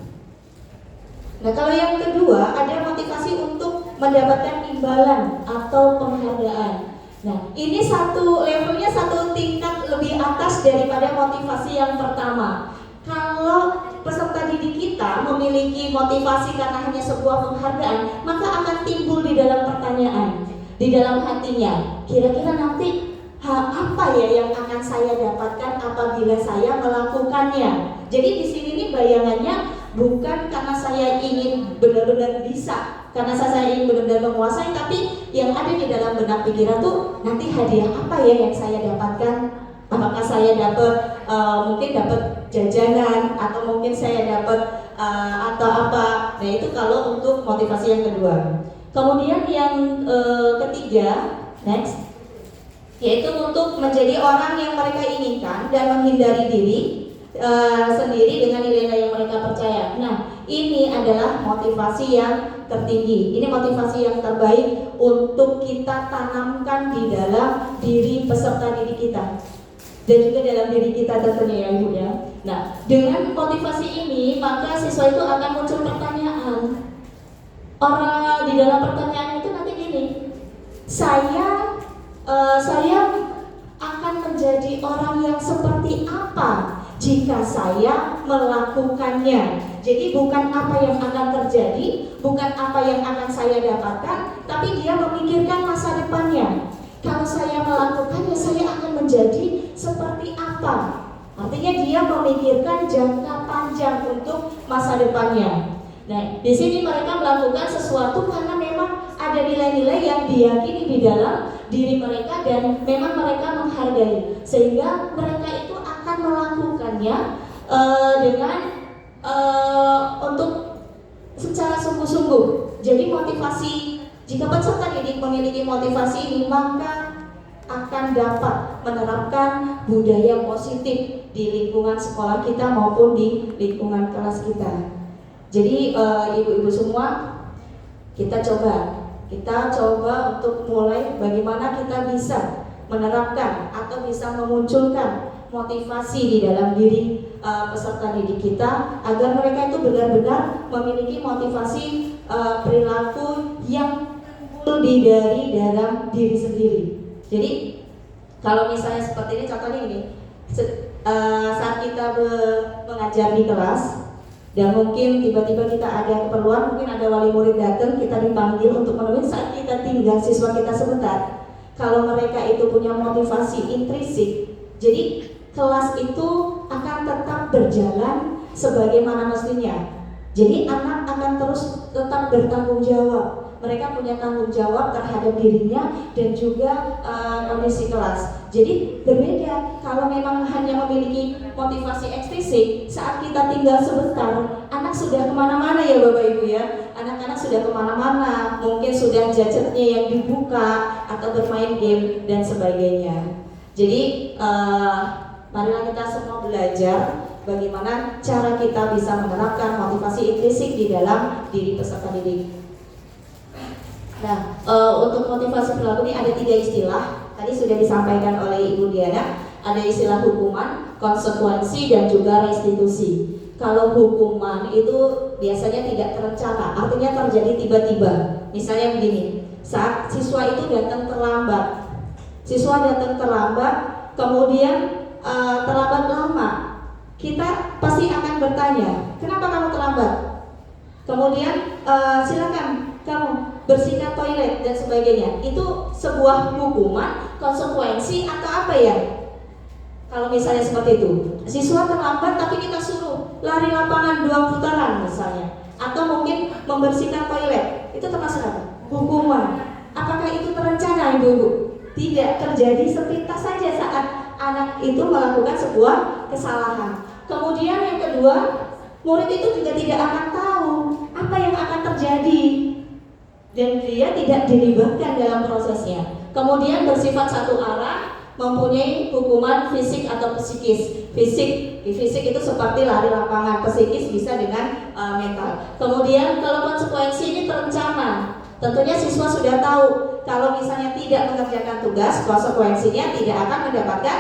nah kalau yang kedua ada motivasi untuk mendapatkan imbalan atau penghargaan. Nah ini levelnya satu tingkat lebih atas daripada motivasi yang pertama. Kalau peserta didik kita memiliki motivasi karena hanya sebuah penghargaan, maka akan timbul di dalam pertanyaan, di dalam hatinya, kira-kira nanti apa ya yang akan saya dapatkan apabila saya melakukannya. Jadi di sini nih bayangannya bukan karena saya ingin benar-benar bisa, karena saya ingin benar-benar menguasai, tapi yang ada di dalam benak pikiran tuh nanti hadiah apa ya yang saya dapatkan. Apakah saya dapat mungkin dapat jajanan atau mungkin saya dapat atau apa. Nah itu kalau untuk motivasi yang kedua. Kemudian yang ketiga, next, yaitu untuk menjadi orang yang mereka inginkan dan menghindari diri sendiri dengan nilai-nilai yang mereka percaya. Nah ini adalah motivasi yang tertinggi. Ini motivasi yang terbaik untuk kita tanamkan di dalam diri peserta didik kita dan juga dalam diri kita tentunya ya Ibu ya. Nah dengan motivasi ini maka siswa itu akan muncul pertanyaan. Orang di dalam pertanyaan itu nanti gini, saya akan menjadi orang yang seperti apa jika saya melakukannya. Jadi bukan apa yang akan terjadi, bukan apa yang akan saya dapatkan, tapi dia memikirkan masa depannya. Kalau saya melakukannya, saya akan menjadi seperti apa? Artinya dia memikirkan jangka panjang untuk masa depannya. Nah, di sini mereka melakukan sesuatu karena memang ada nilai-nilai yang diyakini di dalam diri mereka dan memang mereka menghargai, sehingga mereka itu akan melakukannya dengan untuk secara sungguh-sungguh. Jadi motivasi, jika peserta didik memiliki motivasi ini, maka akan dapat menerapkan budaya positif di lingkungan sekolah kita maupun di lingkungan kelas kita. Jadi ibu-ibu semua, kita coba untuk mulai bagaimana kita bisa menerapkan atau bisa memunculkan motivasi di dalam diri peserta didik kita agar mereka itu benar-benar memiliki motivasi perilaku yang timbul dari dalam diri sendiri. Jadi kalau misalnya seperti ini, contohnya ini, saat kita mengajar di kelas dan mungkin tiba-tiba kita ada keperluan, mungkin ada wali murid datang, kita dipanggil untuk menemui, saat kita tinggal siswa kita sebentar. Kalau mereka itu punya motivasi intrinsik, jadi kelas itu akan tetap berjalan sebagaimana mestinya. Jadi anak akan terus tetap bertanggung jawab. Mereka punya tanggung jawab terhadap dirinya dan juga kondisi kelas. Jadi berbeda kalau memang hanya memiliki motivasi ekstrisik. Saat kita tinggal sebentar, anak sudah kemana-mana ya Bapak Ibu ya. Anak-anak sudah kemana-mana, mungkin sudah gadgetnya yang dibuka atau bermain game dan sebagainya. Jadi marilah kita semua belajar bagaimana cara kita bisa menerapkan motivasi intrinsik di dalam diri peserta didik. Nah, untuk motivasi perilaku ini ada 3 istilah. Tadi sudah disampaikan oleh Ibu Diana. Ada istilah hukuman, konsekuensi, dan juga restitusi. Kalau hukuman itu biasanya tidak terencana, artinya terjadi tiba-tiba. Misalnya begini, saat siswa itu datang terlambat, kemudian terlambat lama, kita pasti akan bertanya, kenapa kamu terlambat? Kemudian silakan kamu bersihkan toilet dan sebagainya. Itu sebuah hukuman, konsekuensi atau apa ya? Kalau misalnya seperti itu, siswa terlambat tapi kita suruh lari lapangan 2 putaran misalnya, atau mungkin membersihkan toilet, itu termasuk apa? Hukuman. Apakah itu terencana ibu-ibu? Tidak, terjadi sepintas saja saat anak itu melakukan sebuah kesalahan. Kemudian yang kedua, murid itu juga tidak akan tahu apa yang akan terjadi dan dia tidak dilibatkan dalam prosesnya. Kemudian bersifat satu arah, mempunyai hukuman fisik atau psikis. Fisik itu seperti lari lapangan, psikis bisa dengan mental. Kemudian kalau konsekuensi ini terencana, tentunya siswa sudah tahu kalau misalnya tidak mengerjakan tugas, konsekuensinya tidak akan mendapatkan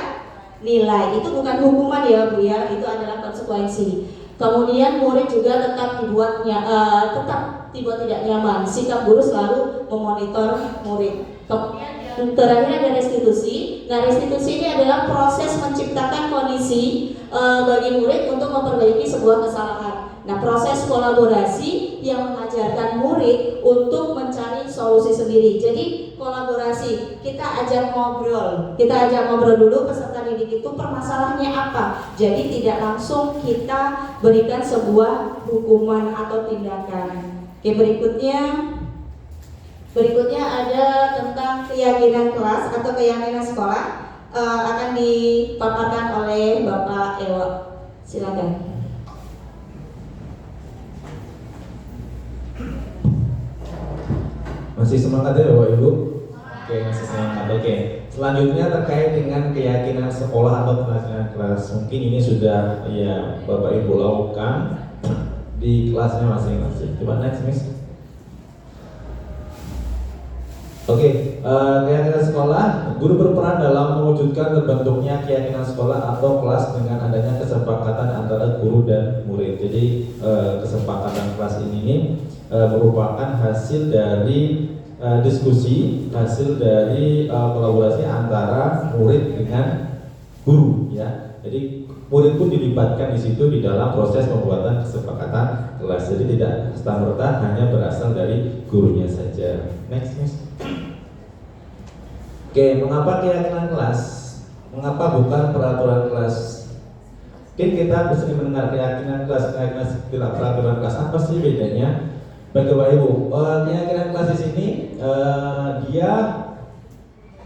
nilai. Itu bukan hukuman ya Bu ya, itu adalah konsekuensi. Kemudian murid juga tetap dibuat tidak nyaman. Sikap guru selalu memonitor murid. Kemudian terakhir ada restitusi. Nah, restitusi ini adalah proses menciptakan kondisi bagi murid untuk memperbaiki sebuah kesalahan. Nah, proses kolaborasi yang mengajarkan murid untuk mencari solusi sendiri. Jadi kolaborasi, kita ajak ngobrol dulu peserta didik itu permasalahannya apa. Jadi tidak langsung kita berikan sebuah hukuman atau tindakan. Oke, berikutnya ada tentang keyakinan kelas atau keyakinan sekolah, akan dipaparkan oleh Bapak Ewa. Silakan. Masih semangat ya Bapak Ibu? Oke, masih semangat. Oke. Selanjutnya terkait dengan keyakinan sekolah atau keyakinan kelas. Mungkin ini sudah ya Bapak Ibu lakukan di kelasnya masing-masing. Coba next, Miss. Oke, keyakinan sekolah, guru berperan dalam mewujudkan terbentuknya keyakinan sekolah atau kelas dengan adanya kesepakatan antara guru dan murid. Jadi kesepakatan kelas ini merupakan hasil dari diskusi, hasil dari kolaborasi antara murid dengan guru, ya. Jadi murid pun dilibatkan di situ di dalam proses pembuatan kesepakatan kelas. Jadi tidak serta-merta hanya berasal dari gurunya saja. Next, Miss. Oke, mengapa keyakinan kelas? Mengapa bukan peraturan kelas? Mungkin kita sering mendengar keyakinan kelas, tidak peraturan kelas. Apa sih bedanya? Baik Bapak Ibu, keyakinan kelas di sini dia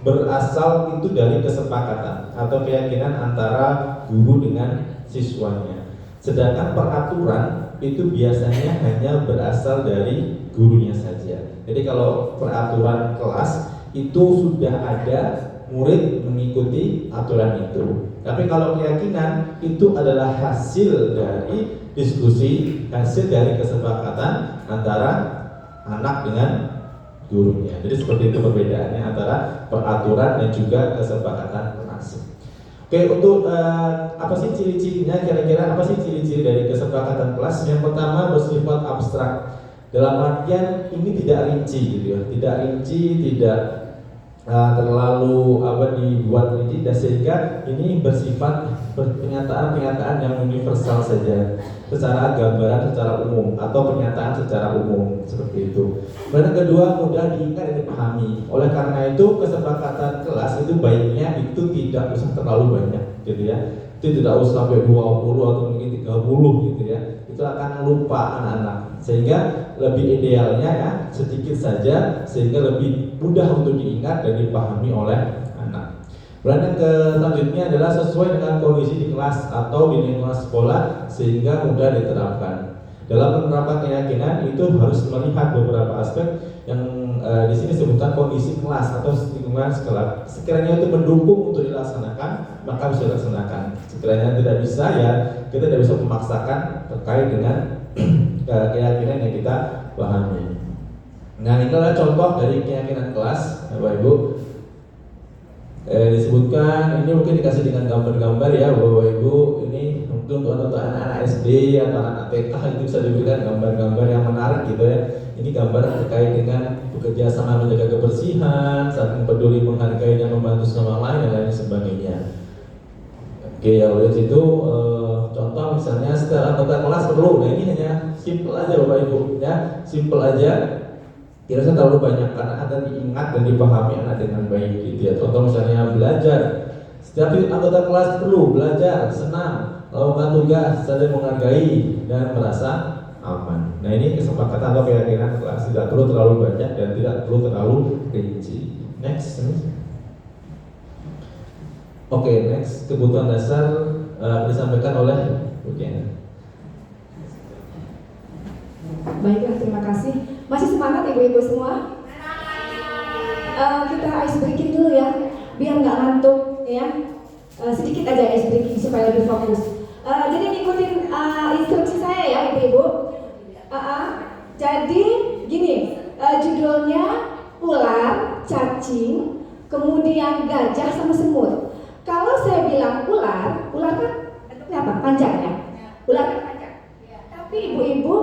berasal itu dari kesepakatan atau keyakinan antara guru dengan siswanya. Sedangkan peraturan itu biasanya hanya berasal dari gurunya saja. Jadi kalau peraturan kelas itu sudah ada murid mengikuti aturan itu. Tapi kalau keyakinan itu adalah hasil dari diskusi, hasil dari kesepakatan antara anak dengan gurunya. Jadi seperti itu perbedaannya antara peraturan dan juga kesepakatan kelas. Oke, untuk apa sih ciri-cirinya? Kira-kira apa sih ciri-ciri dari kesepakatan kelas? Yang pertama bersifat abstrak. Dalam artian ini tidak rinci gitu ya, tidak rinci, tidak terlalu dibuat rinci, dan sehingga ini bersifat pernyataan-pernyataan yang universal saja, secara gambaran, secara umum atau pernyataan secara umum seperti itu. Dan yang kedua mudah diingat dan dipahami. Oleh karena itu kesepakatan kelas itu baiknya itu tidak usah terlalu banyak gitu ya. Itu tidak usah sampai 20 atau mungkin 30 gitu ya. Itu akan lupa anak-anak. Sehingga lebih idealnya ya sedikit saja sehingga lebih mudah untuk diingat dan dipahami oleh anak. Dan yang selanjutnya adalah sesuai dengan kondisi di kelas atau di lingkungan sekolah sehingga mudah diterapkan. Dalam menerapkan keyakinan itu harus melihat beberapa aspek yang di sini disebutkan kondisi kelas atau lingkungan sekolah. Sekiranya itu mendukung untuk dilaksanakan, maka bisa dilaksanakan. Sekiranya tidak bisa, ya kita tidak bisa memaksakan terkait dengan keyakinan yang kita pahami. Nah, ini adalah contoh dari keyakinan kelas, Bapak Ibu. Disebutkan ini mungkin dikasih dengan gambar-gambar ya, Bapak Ibu. Ini mungkin untuk anak-anak SD atau anak TK itu bisa diberikan gambar-gambar yang menarik gitu ya. Ini gambar terkait dengan bekerja sama menjaga kebersihan, saling peduli menghargai dan membantu sama lain dan lain sebagainya. Oke, ya lihat situ contoh misalnya setelah anggota kelas perlu. Nah, ini hanya simple aja Bapak Ibu ya, simple aja. Kira-kira terlalu banyak karena akan diingat dan dipahami anak dengan baik gitu ya. Contoh misalnya belajar. Setiap anggota kelas perlu belajar, senang, melakukan tugas, saling menghargai dan merasa aman. Nah, ini kesepakatan atau keyakinan kelas, tidak perlu terlalu banyak dan tidak perlu terlalu rinci. Next. Oke, next kebutuhan dasar disampaikan oleh Bu Diana. Baiklah, terima kasih. Masih semangat ibu-ibu semua? Kita ice breaking dulu ya, biar nggak ngantuk ya. Sedikit aja ice breaking supaya lebih fokus. Jadi ngikutin instruksi saya ya ibu-ibu. Jadi gini, judulnya ular, cacing, kemudian gajah sama semut. Kalau saya bilang ular kan bentuknya apa? Panjang ya. Ular kan panjang. Tapi ibu-ibu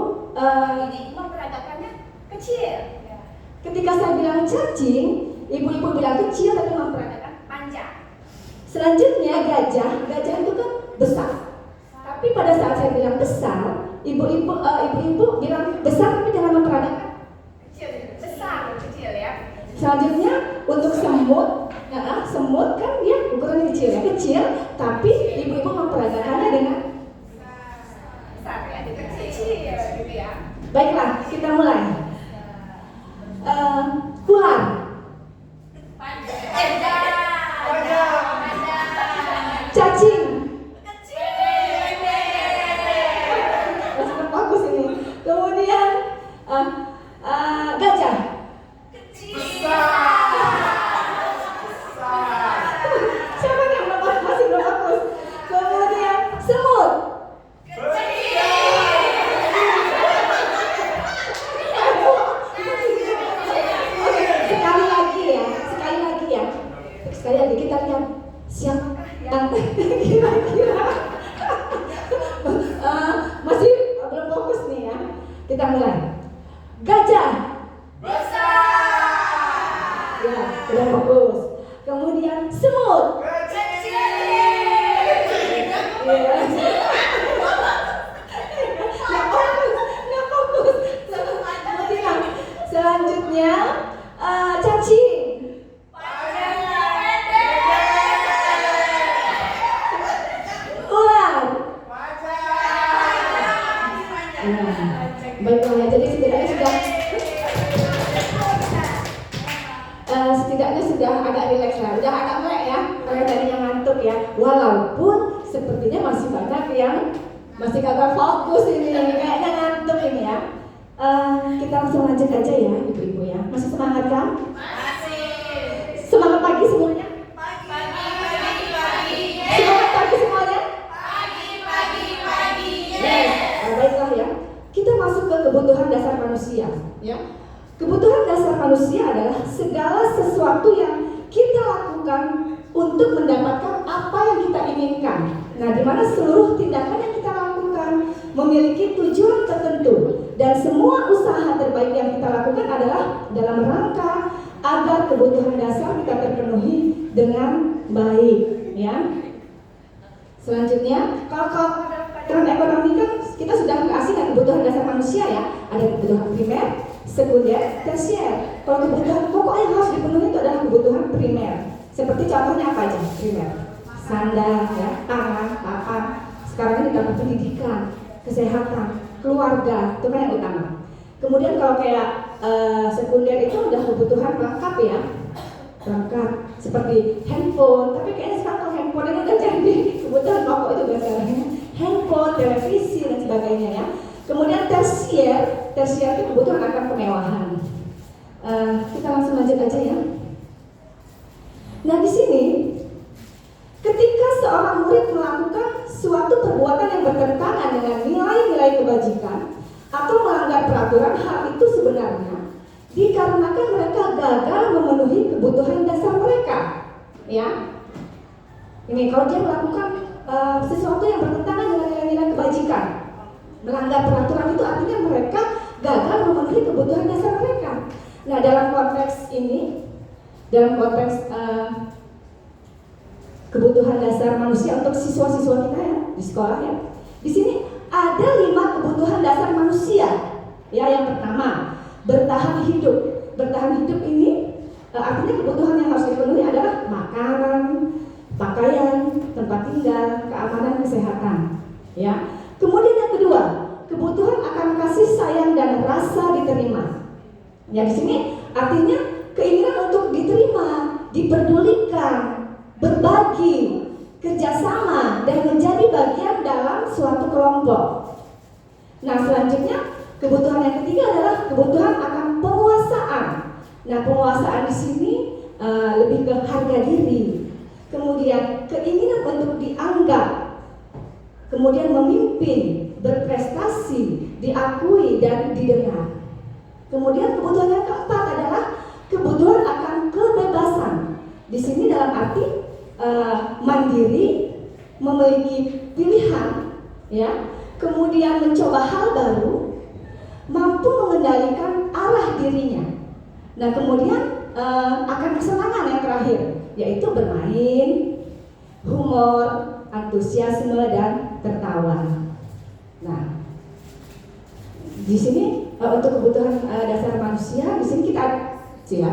memperagakannya kecil. Ketika saya bilang cacing, ibu-ibu bilang kecil tapi memperagakan panjang. Selanjutnya gajah itu kan besar. Tapi pada saat saya bilang besar, ibu-ibu bilang besar tapi jangan memperagakan kecil, besar kecil ya. Selanjutnya untuk semut, semut kan dia ukurannya kecil ya, kecil, tapi ibu-ibu memperagakannya dengan besar ya, kecil gitu ya. Baiklah, kita mulai. Ular. Cacing. Masih bagus ini. Kemudian gajah. Siapa yang masih belum bagus? Kemudian semut. Sekali lagi kita lihat siapakah yang kira-kira masih belum fokus nih ya. Kita mulai. Gajah besar. Ya, sudah fokus. Kemudian semut kecil. Ya. Nggak fokus. Selanjutnya cacing. Baiklah ya, jadi setidaknya sudah agak rileks lah, udah agak melek ya, kalau tadinya ngantuk ya. Walaupun sepertinya masih banyak yang masih kagak fokus ini, kayaknya ngantuk ini ya. Kita langsung lanjut aja ya ibu-ibu ya. Masih semangat kan? Masih. Semangat pagi semuanya? Pagi. Semangat pagi semuanya? Pagi. Yes. Baiklah ya. Kita masuk ke kebutuhan dasar manusia, ya. Kebutuhan dasar manusia adalah segala sesuatu yang kita lakukan untuk mendapatkan apa yang kita inginkan. Nah, di mana seluruh tindakan yang kita lakukan memiliki tujuan tertentu dan semua usaha terbaik yang kita lakukan adalah dalam rangka agar kebutuhan dasar kita terpenuhi dengan baik, ya. Selanjutnya, kalau dalam ekonomi kan kita sudah nggak asing dengan kebutuhan dasar manusia ya. Ada kebutuhan primer, sekunder, tersier. Kalau kebutuhan pokok yang harus dipenuhi itu adalah kebutuhan primer. Seperti contohnya apa aja primer? Sandang, ya, pangan, papan. Sekarang ini dalam pendidikan, kesehatan, keluarga, itu kan yang utama. Kemudian kalau kayak sekunder itu udah kebutuhan lengkap ya, lengkap seperti handphone. Tapi kayaknya sekarang kalau handphone itu udah jadi kebutuhan pokok itu biasanya. Handphone, televisi dan sebagainya ya. Kemudian tersier itu kebutuhan akan kemewahan. Kita langsung lanjut aja ya. Nah di sini, ketika seorang murid melakukan suatu perbuatan yang bertentangan dengan nilai-nilai kebajikan atau melanggar peraturan, hal itu sebenarnya dikarenakan mereka gagal memenuhi kebutuhan dasar mereka. Ya, ini kalau dia melakukan sesuatu yang bertentangan dengan nilai-nilai kebajikan, melanggar peraturan, itu artinya mereka gagal memenuhi kebutuhan dasar mereka. Nah dalam konteks ini, dalam konteks kebutuhan dasar manusia untuk siswa-siswa kita ya di sekolah ya, di sini ada 5 kebutuhan dasar manusia. Ya, yang pertama bertahan hidup. Bertahan hidup ini artinya kebutuhan yang harus dipenuhi adalah makanan, pakaian, tempat tinggal, keamanan, kesehatan. Ya. Kemudian yang kedua, kebutuhan akan kasih sayang dan rasa diterima. Ya, di sini artinya keinginan untuk diterima, diperdulikan, berbagi, kerjasama, dan menjadi bagian dalam suatu kelompok. Nah, selanjutnya kebutuhan yang ketiga adalah kebutuhan akan penguasaan. Nah, penguasaan di sini lebih ke harga diri, kemudian keinginan untuk dianggap, kemudian memimpin, berprestasi, diakui dan didengar. Kemudian kebutuhan yang keempat adalah kebutuhan akan kebebasan. Di sini dalam arti mandiri, memiliki pilihan, ya, kemudian mencoba hal baru, mampu mengendalikan arah dirinya. Nah, kemudian akan kesenangan yang terakhir, yaitu bermain, humor, antusiasme dan tertawa. Nah, di sini untuk kebutuhan dasar manusia, di sini kita ya.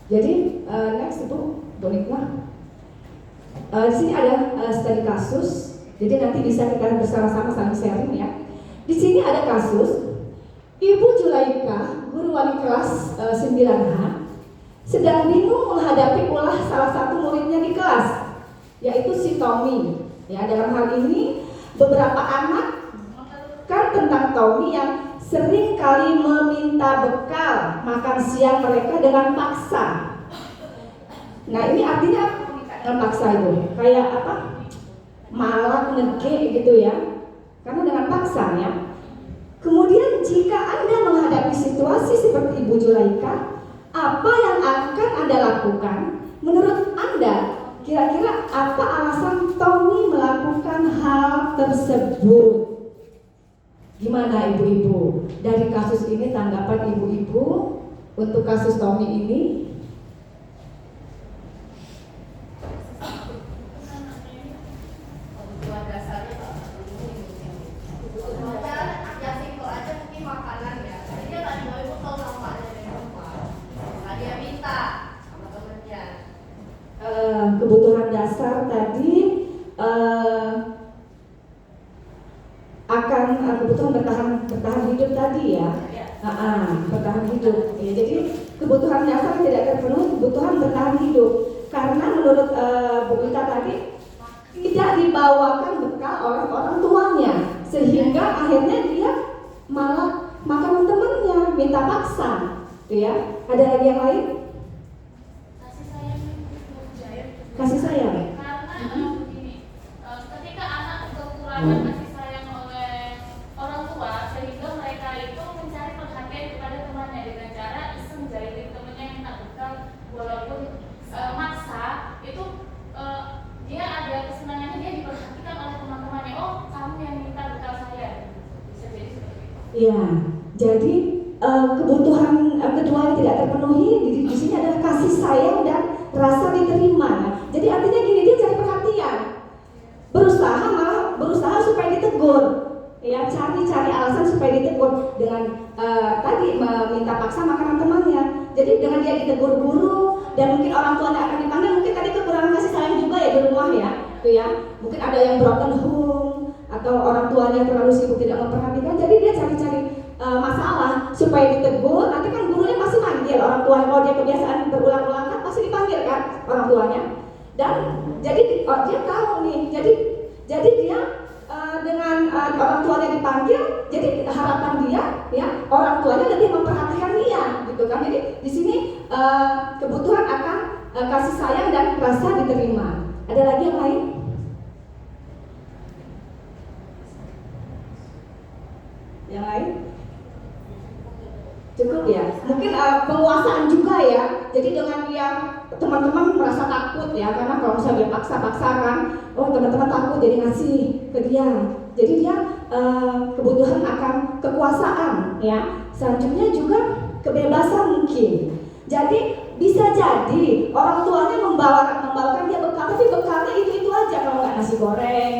Jadi next Ibu Nikma. Di sini ada studi kasus. Jadi nanti bisa kita bersama-sama saling sharing ya. Di sini ada kasus Ibu Julaika, guru wali kelas 9H, sedang bingung menghadapi ulah salah satu muridnya di kelas, yaitu si Tommy. Ya, dalam hal ini beberapa anak kan tentang Tommy yang sering kali meminta bekal makan siang mereka dengan paksa. Nah, ini artinya dengan paksa itu kayak apa? Malak nege gitu ya. Karena dengan paksa ya. Kemudian jika Anda menghadapi situasi seperti Ibu Julaika, apa yang akan Anda lakukan? Menurut Anda, kira-kira apa alasan Tommy melakukan hal tersebut? Gimana ibu-ibu? Dari kasus ini tanggapan ibu-ibu untuk kasus Tommy ini? Kebutuhan dasar tadi akan kebutuhan bertahan hidup tadi ya, bertahan hidup. Ya, jadi kebutuhan dasar tidak terpenuhi, kebutuhan bertahan hidup. Karena menurut Bu Ita tadi tidak dibawakan bekal oleh orang tuanya, sehingga akhirnya dia malah makan temannya, minta paksa. Ya, ada lagi yang lain? Kasih sayang. Karena begini, ketika anak kekurangan kasih sayang oleh orang tua, sehingga mereka itu mencari perhatian kepada temannya dengan cara iseng jahilin temannya yang minta bekal, walaupun maksa itu dia ada kesenangannya, dia diperhatikan oleh teman-temannya. Oh, kamu yang minta bekal saya, bisa jadi seperti itu. Iya, jadi kebutuhan kedua yang tidak terpenuhi di sini adalah kasih sayang dan rasa diterima. Jadi artinya gini, dia cari perhatian, berusaha supaya ditegur, ya, cari alasan supaya ditegur dengan tadi meminta paksa makanan temannya. Jadi dengan dia ditegur guru dan mungkin orang tuanya akan dipanggil, mungkin tadi kekurangan kasih sayang juga ya di rumah ya, tuh ya. Mungkin ada yang broken home atau orang tuanya terlalu sibuk tidak memperhatikan. Jadi dia cari-cari masalah supaya ditegur. Nanti kan gurunya pasti manggil orang tuanya, kalau dia kebiasaan berulang-ulang kan pasti dipanggil kan orang tuanya. Dan jadi dia tahu nih, jadi dia dengan orang tuanya dipanggil, jadi harapan dia ya orang tuanya lebih memperhatikan dia, gitu kan. Jadi di sini kebutuhan akan kasih sayang dan rasa diterima. Ada lagi yang lain? Yang lain? Cukup ya. Mungkin penguasaan juga ya. Jadi dengan dia teman-teman merasa takut ya, karena kalau misalnya dia paksa-paksa kan, oh teman-teman takut jadi ngasih ke dia. Jadi dia kebutuhan akan kekuasaan ya. Selanjutnya juga kebebasan mungkin. Jadi bisa jadi orang tuanya membawakan dia bekal, tapi bekalnya itu aja, kalau nggak nasi goreng,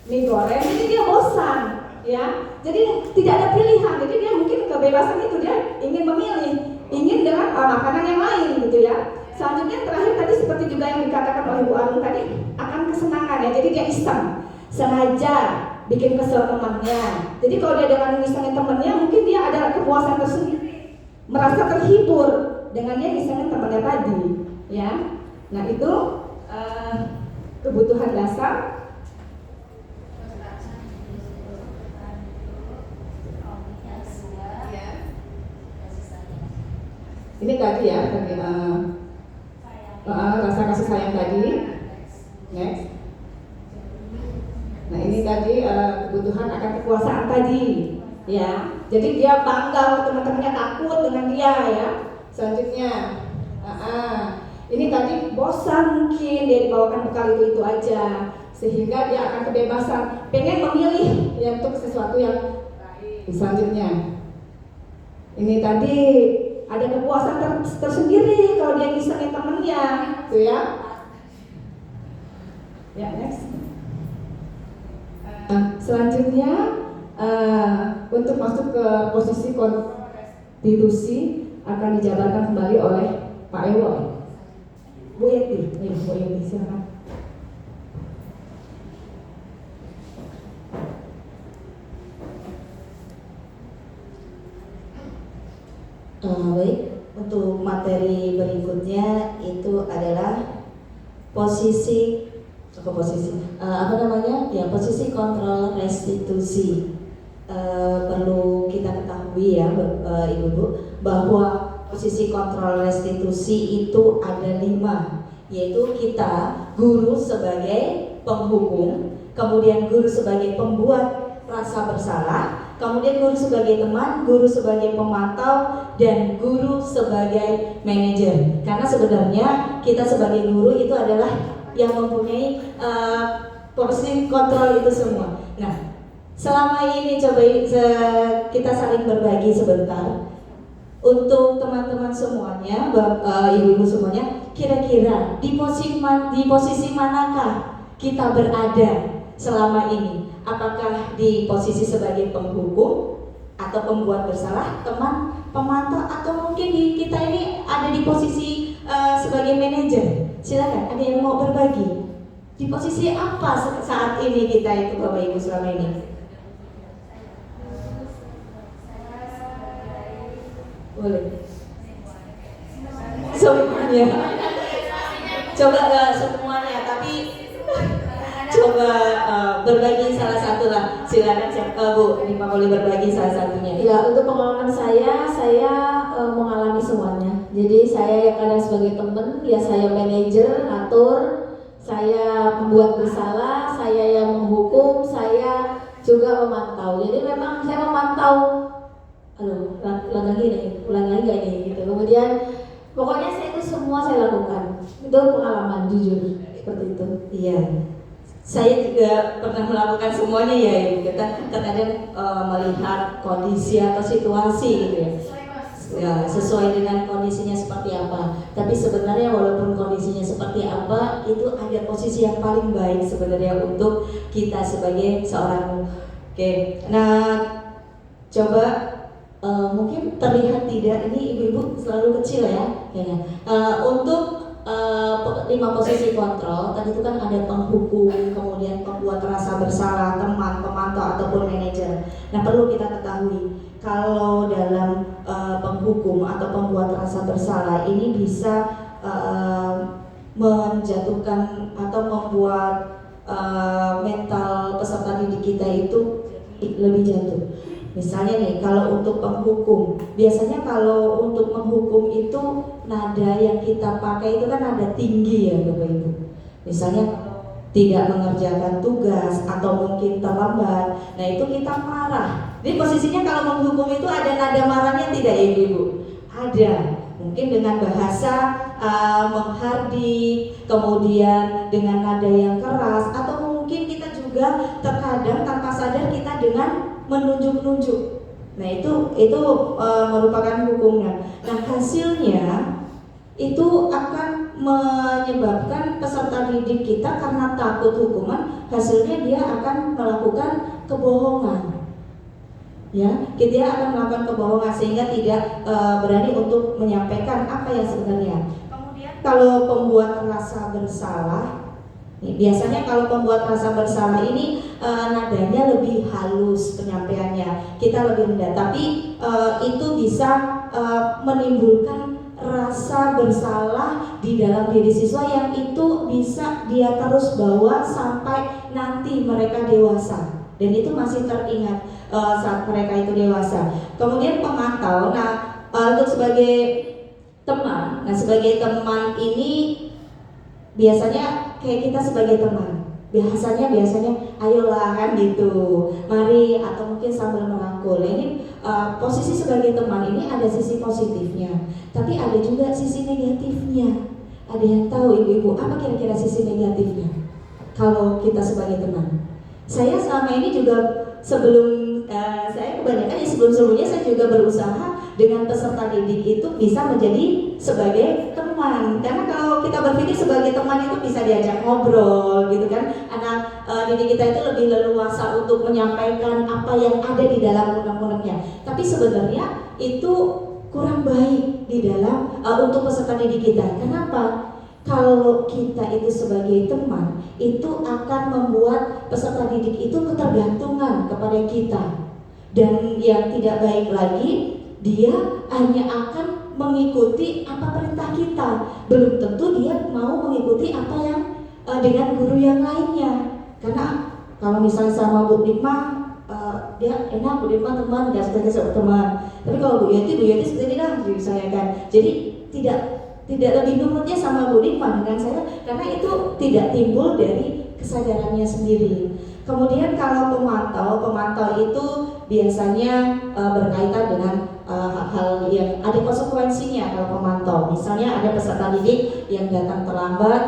mie goreng, jadi dia bosan ya. Jadi tidak ada pilihan. Jadi dia mungkin kebebasan itu dia ingin memilih, ingin dengan makanan yang lain gitu ya. Selanjutnya terakhir tadi seperti juga yang dikatakan oleh Bu Arung tadi, akan kesenangan ya. Jadi dia iseng, sengaja bikin kesel temannya. Jadi kalau dia dengan ngisengin temannya, mungkin dia ada kepuasan tersendiri, merasa terhibur dengan dia ngisengin temannya tadi ya. Nah itu kebutuhan dasar. Ini tadi ya, rasa kasih sayang tadi. Next. Nah ini tadi kebutuhan akan kekuasaan tadi, ya. Jadi dia bangga, teman-temannya takut dengan dia, ya. Selanjutnya, ini tadi bosan mungkin dia dibawakan bekal itu aja, sehingga dia akan kebebasan, pengen memilih ya untuk sesuatu yang baik. Selanjutnya, ini tadi ada kepuasan tersendiri kalau dia ngisengin temennya, tuh ya. Ya, next. Selanjutnya untuk masuk ke posisi konstitusi akan dijabarkan kembali oleh Pak Ewo. Bu Yeti, Bu Yeti silakan. Baik, untuk materi berikutnya itu adalah posisi posisi kontrol restitusi. Perlu kita ketahui ya Ibu-ibu bahwa posisi kontrol restitusi itu ada 5, yaitu kita guru sebagai penghukum, kemudian guru sebagai pembuat rasa bersalah, kemudian guru sebagai teman, guru sebagai pemantau, dan guru sebagai manajer. Karena sebenarnya kita sebagai guru itu adalah yang mempunyai posisi kontrol itu semua. Nah, selama ini coba kita saling berbagi sebentar untuk teman-teman semuanya, ibu-ibu semuanya, kira-kira di posisi manakah kita berada selama ini? Apakah di posisi sebagai penghukum atau pembuat bersalah, teman, pemantau, atau mungkin kita ini ada di posisi sebagai manajer? Silakan, ada yang mau berbagi? Di posisi apa saat ini kita itu Bapak Ibu selama ini? Boleh. Semuanya. Coba nggak semuanya, tapi coba berbagi salah satu lah. Silakan Bu, ini Pak boleh berbagi salah satunya. Ya, untuk pengalaman saya mengalami semuanya. Jadi saya yang kadang sebagai teman, ya saya manajer, atur, saya membuat bersalah, saya yang menghukum, saya juga memantau. Jadi memang saya memantau. Ulang lagi nggak ini gitu. Kemudian pokoknya saya itu semua saya lakukan. Itu pengalaman jujur seperti itu. Iya. Saya juga pernah melakukan semuanya ya Ibu. Kita terkadang melihat kondisi atau situasi gitu ya, sesuai dengan kondisinya seperti apa. Tapi sebenarnya walaupun kondisinya seperti apa, itu ada posisi yang paling baik sebenarnya untuk kita sebagai seorang. Oke, nah coba mungkin terlihat tidak, ini ibu-ibu selalu kecil ya. Untuk 5 posisi kontrol tadi itu kan ada penghukum, kemudian pembuat rasa bersalah, teman, pemantau ataupun manajer. Nah, perlu kita ketahui kalau dalam penghukum atau pembuat rasa bersalah ini bisa menjatuhkan atau membuat mental peserta didik kita itu lebih jatuh. Misalnya nih, kalau untuk penghukum, biasanya kalau untuk menghukum itu nada yang kita pakai itu kan nada tinggi ya Bapak Ibu. Misalnya tidak mengerjakan tugas atau mungkin terlambat, nah itu kita marah. Jadi posisinya kalau menghukum itu ada nada marahnya tidak ya Ibu? Ada. Mungkin dengan bahasa menghardik, kemudian dengan nada yang keras, atau mungkin kita juga terkadang tanpa sadar kita dengan menunjuk-nunjuk. Nah itu merupakan hukumnya. Nah hasilnya itu akan menyebabkan peserta didik kita karena takut hukuman, hasilnya dia akan melakukan kebohongan. Ya, dia akan melakukan kebohongan sehingga tidak berani untuk menyampaikan apa yang sebenarnya. Kemudian kalau pembuat rasa bersalah, biasanya kalau pembuat rasa bersalah ini nadanya lebih halus penyampaiannya, kita lebih rendah, tapi itu bisa menimbulkan rasa bersalah di dalam diri siswa yang itu bisa dia terus bawa sampai nanti mereka dewasa, dan itu masih teringat saat mereka itu dewasa. Kemudian pemantau, nah untuk sebagai teman, ini biasanya kayak kita sebagai teman, biasanya ayolah kan gitu, mari, atau mungkin sambil merangkul. Ini posisi sebagai teman ini ada sisi positifnya, tapi ada juga sisi negatifnya. Ada yang tahu ibu-ibu apa kira-kira sisi negatifnya kalau kita sebagai teman? Saya selama ini juga saya kebanyakan sebelumnya saya juga berusaha dengan peserta didik itu bisa menjadi sebagai teman, karena kalau kita berpikir sebagai teman itu bisa diajak ngobrol gitu kan. Anak didik kita itu lebih leluasa untuk menyampaikan apa yang ada di dalam unek-uneknya, tapi sebenarnya itu kurang baik di dalam untuk peserta didik kita. Kenapa? Kalau kita itu sebagai teman, itu akan membuat peserta didik itu ketergantungan kepada kita. Dan yang tidak baik lagi, dia hanya akan mengikuti apa perintah kita. Belum tentu dia mau mengikuti apa yang dengan guru yang lainnya. Karena kalau misalnya sama Bu Nikma, dia enak, Bu Nikma teman, gak suka teman. Tapi kalau Bu Yati seperti tidak saya kan. Jadi tidak lebih nurutnya sama Bu Nikma dengan saya, karena itu tidak timbul dari kesadarannya sendiri. Kemudian kalau pemantau itu biasanya berkaitan dengan hal-hal yang ada konsekuensinya. Kalau pemantau, misalnya ada peserta didik yang datang terlambat,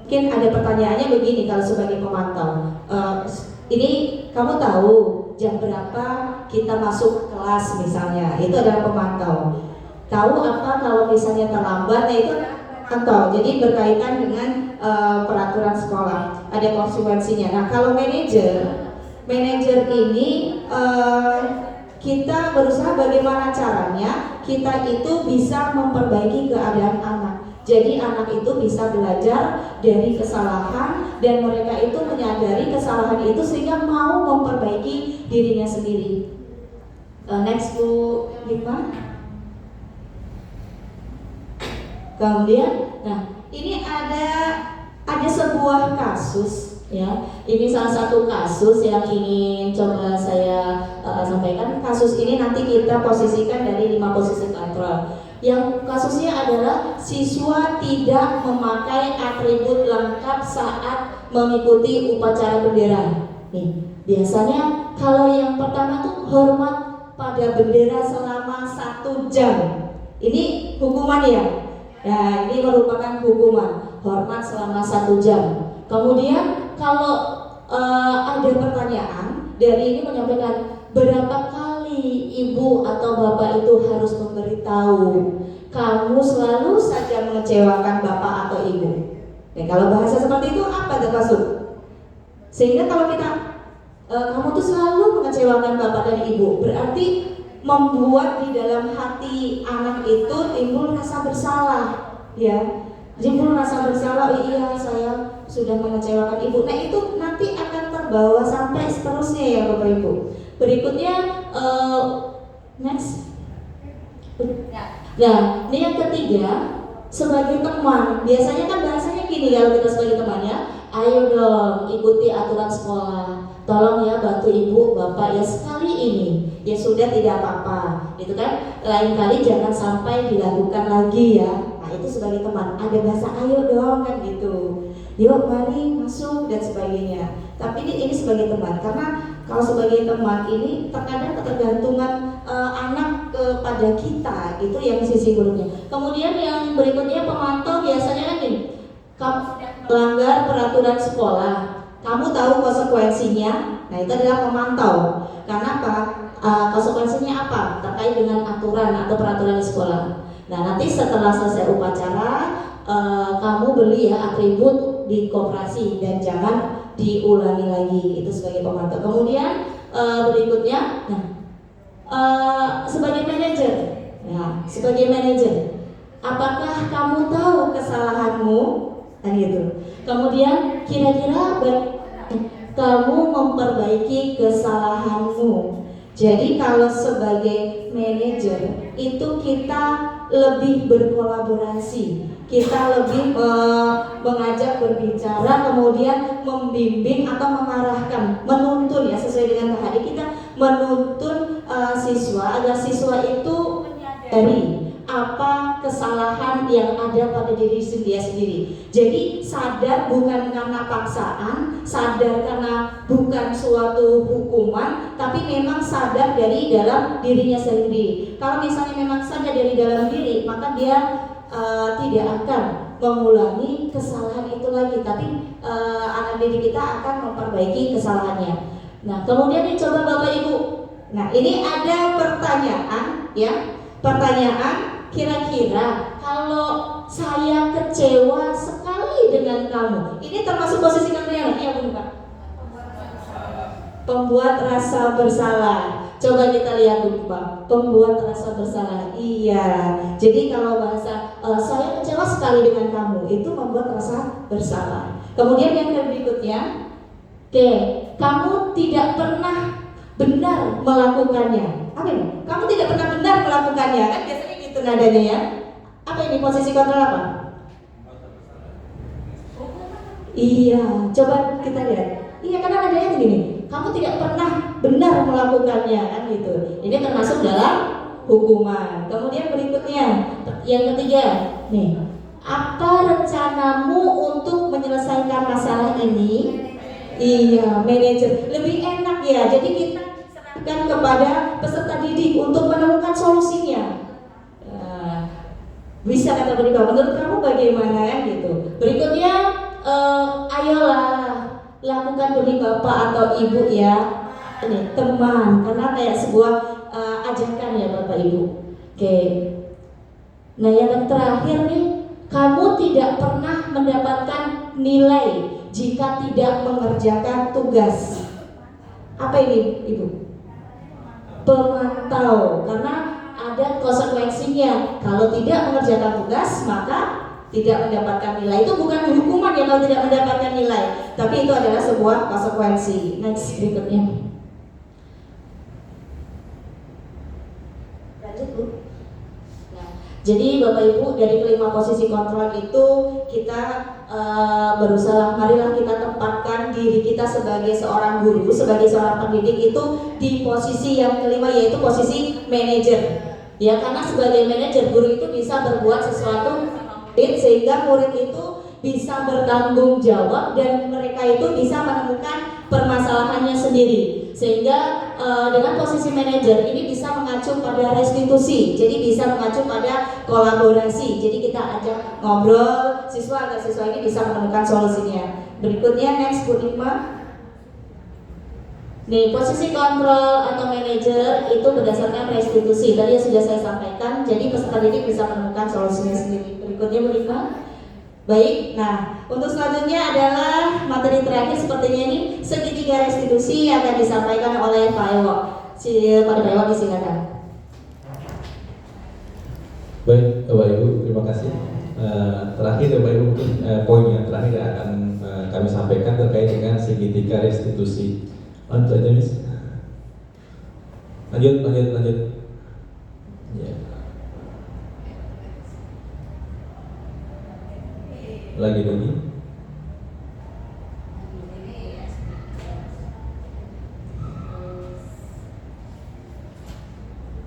mungkin ada pertanyaannya begini kalau sebagai pemantau, ini kamu tahu jam berapa kita masuk kelas misalnya, itu adalah pemantau. Tahu apa kalau misalnya terlambat, nah itu pemantau. Jadi berkaitan dengan peraturan sekolah, ada konsekuensinya. Nah kalau manajer ini kita berusaha bagaimana caranya kita itu bisa memperbaiki keadaan anak. Jadi anak itu bisa belajar dari kesalahan dan mereka itu menyadari kesalahan itu sehingga mau memperbaiki dirinya sendiri. Next Bu Hikmah. Kemudian, nah ini ada sebuah kasus ya. Ini salah satu kasus yang ingin coba saya sampaikan. Kasus ini nanti kita posisikan dari 5 posisi kontrol. Yang kasusnya adalah siswa tidak memakai atribut lengkap saat mengikuti upacara bendera. Nih, biasanya kalau yang pertama tuh hormat pada bendera selama 1 jam. Ini hukuman ya. Nah, ini merupakan hukuman hormat selama 1 jam. Kemudian kalau ada pertanyaan dari ini menyampaikan berapa kali ibu atau bapak itu harus memberitahu kamu selalu saja mengecewakan bapak atau ibu. Nah, kalau bahasa seperti itu apa termasuk? Sehingga kalau kita kamu tuh selalu mengecewakan bapak dan ibu, berarti membuat di dalam hati anak itu timbul rasa bersalah, ya. Timbul rasa bersalah, oh iya saya sudah mengecewakan ibu. Nah itu nanti akan terbawa sampai seterusnya ya Bapak Ibu. Berikutnya next. Nah ini yang ketiga, sebagai teman. Biasanya kan bahasanya gini kalau kita sebagai temannya, ayo dong ikuti aturan sekolah. Tolong ya bantu ibu, bapak ya sekali ini. Ya sudah tidak apa-apa, gitu kan. Lain kali jangan sampai dilakukan lagi ya. Nah itu sebagai teman. Ada bahasa ayo dong kan gitu. Yuk mari masuk dan sebagainya. Tapi ini sebagai teman, karena kalau sebagai teman ini terkadang ketergantungan anak kepada kita itu yang sisi buruknya. Kemudian yang berikutnya pemantau biasanya kan ini, kamu melanggar peraturan sekolah, kamu tahu konsekuensinya. Nah itu adalah pemantau. Karena apa? Konsekuensinya apa? Terkait dengan aturan atau peraturan di sekolah. Nah nanti setelah selesai upacara, kamu beli ya atribut di koperasi dan jangan diulangi lagi. Itu sebagai pemantau. Kemudian berikutnya, sebagai manajer, ya sebagai manajer, apakah kamu tahu kesalahanmu? Nah gitu. Kemudian kira-kira kamu memperbaiki kesalahanmu. Jadi kalau sebagai manajer itu kita lebih berkolaborasi, kita lebih mengajak berbicara, kemudian membimbing atau mengarahkan, menuntun ya sesuai dengan keahlian kita, menuntun siswa agar siswa itu menyadari apa kesalahan yang ada pada diri dia sendiri. Jadi sadar bukan karena paksaan, sadar karena bukan suatu hukuman, tapi memang sadar dari dalam dirinya sendiri. Kalau misalnya memang sadar dari dalam diri, maka dia tidak akan mengulangi kesalahan itu lagi, tapi anak didik kita akan memperbaiki kesalahannya. Nah, kemudian dicoba Bapak Ibu. Nah, ini ada pertanyaan ya. Pertanyaan, kira-kira kalau saya kecewa sekali dengan kamu, ini termasuk posisi kalian? Iya, bukan Pak? Pembuat rasa bersalah. Coba kita lihat dulu Pak, pembuat rasa bersalah. Iya. Jadi kalau bahasa saya kecewa sekali dengan kamu, itu membuat rasa bersalah. Kemudian yang berikutnya, oke, kamu tidak pernah benar melakukannya. Apa ini? Kamu tidak pernah benar melakukannya, kan biasanya gitu nadanya ya. Apa ini posisi kontrol apa? Iya, coba kita lihat. Iya, karena nadanya begini. Kamu tidak pernah benar melakukannya, kan gitu. Ini termasuk dalam hukuman. Kemudian berikutnya, yang ketiga, nih. Apa rencanamu untuk menyelesaikan masalah ini? Iya, manajer. Lebih enak ya. Jadi kita serahkan kepada peserta didik untuk menemukan solusinya. Bisa kata berikan. Menurut kamu bagaimana kan gitu? Berikutnya, ayolah lakukan demi bapak atau ibu ya. Ini teman, karena kayak sebuah ajakan ya Bapak Ibu. Oke. Nah yang terakhir nih, kamu tidak pernah mendapatkan nilai jika tidak mengerjakan tugas. Apa ini Ibu? Pemantau, karena ada konsekuensinya. Kalau tidak mengerjakan tugas maka tidak mendapatkan nilai. Itu bukan hukuman ya kalau tidak mendapatkan nilai, tapi itu adalah sebuah konsekuensi. Next, berikutnya. Lanjut Bu. Nah, jadi Bapak Ibu, dari kelima posisi kontrol itu kita berusaha, marilah kita tempatkan diri kita sebagai seorang guru, sebagai seorang pendidik itu di posisi yang kelima, yaitu posisi manajer. Ya, karena sebagai manajer, guru itu bisa berbuat sesuatu sehingga murid itu bisa bertanggung jawab dan mereka itu bisa menemukan permasalahannya sendiri. Sehingga dengan posisi manajer ini bisa mengacu pada restitusi, jadi bisa mengacu pada kolaborasi. Jadi kita ajak ngobrol siswa agar siswa ini bisa menemukan solusinya. Berikutnya next Bu Nikma. Nih, posisi kontrol atau manajer itu berdasarkan restitusi. Tadi yang sudah saya sampaikan. Jadi peserta didik bisa menemukan solusinya sendiri. Berikutnya Bu Nikma. Baik, nah untuk selanjutnya adalah materi terakhir sepertinya ini segitiga restitusi yang akan disampaikan oleh Pak Ewo. Pada Pak Ewo disilakan. Baik, Bapak Ibu, terima kasih. Terakhir Bapak Ibu, mungkin poin yang terakhir yang akan kami sampaikan terkait dengan segitiga restitusi. Lanjut aja, Miss. Lanjut. Ya. Lagi.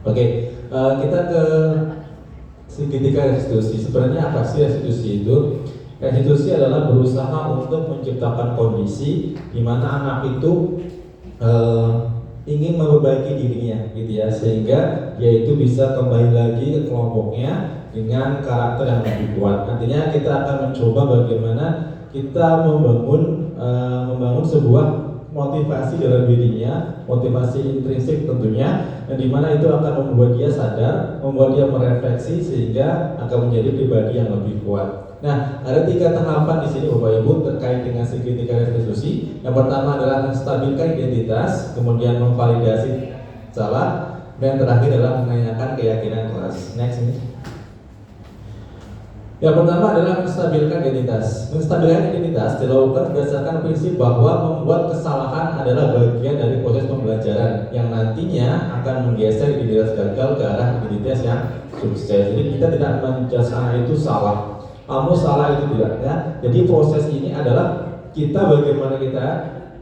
Oke, kita ke segitiga restitusi. Sebenarnya apa sih restitusi itu? Restitusi adalah berusaha untuk menciptakan kondisi di mana anak itu ingin memperbaiki dirinya, gitu ya, sehingga dia itu bisa kembali lagi ke kelompoknya dengan karakter yang lebih kuat. Nantinya kita akan mencoba bagaimana kita membangun sebuah motivasi dalam dirinya, motivasi intrinsik tentunya, dan dimana itu akan membuat dia sadar, membuat dia merefleksi sehingga akan menjadi pribadi yang lebih kuat. Nah, ada 3 tahapan di sini Bapak Ibu terkait dengan segitiga restitusi. Yang pertama adalah menstabilkan identitas, kemudian memvalidasi salah, dan terakhir adalah menanyakan keyakinan kelas. Next ini. Yang pertama adalah menstabilkan identitas. Menstabilkan identitas dilakukan berdasarkan prinsip bahwa membuat kesalahan adalah bagian dari proses pembelajaran yang nantinya akan menggeser identitas gagal ke arah identitas yang sukses. Jadi kita tidak menjudge anak itu salah. Kamu salah itu tidak ya. Jadi proses ini adalah kita bagaimana kita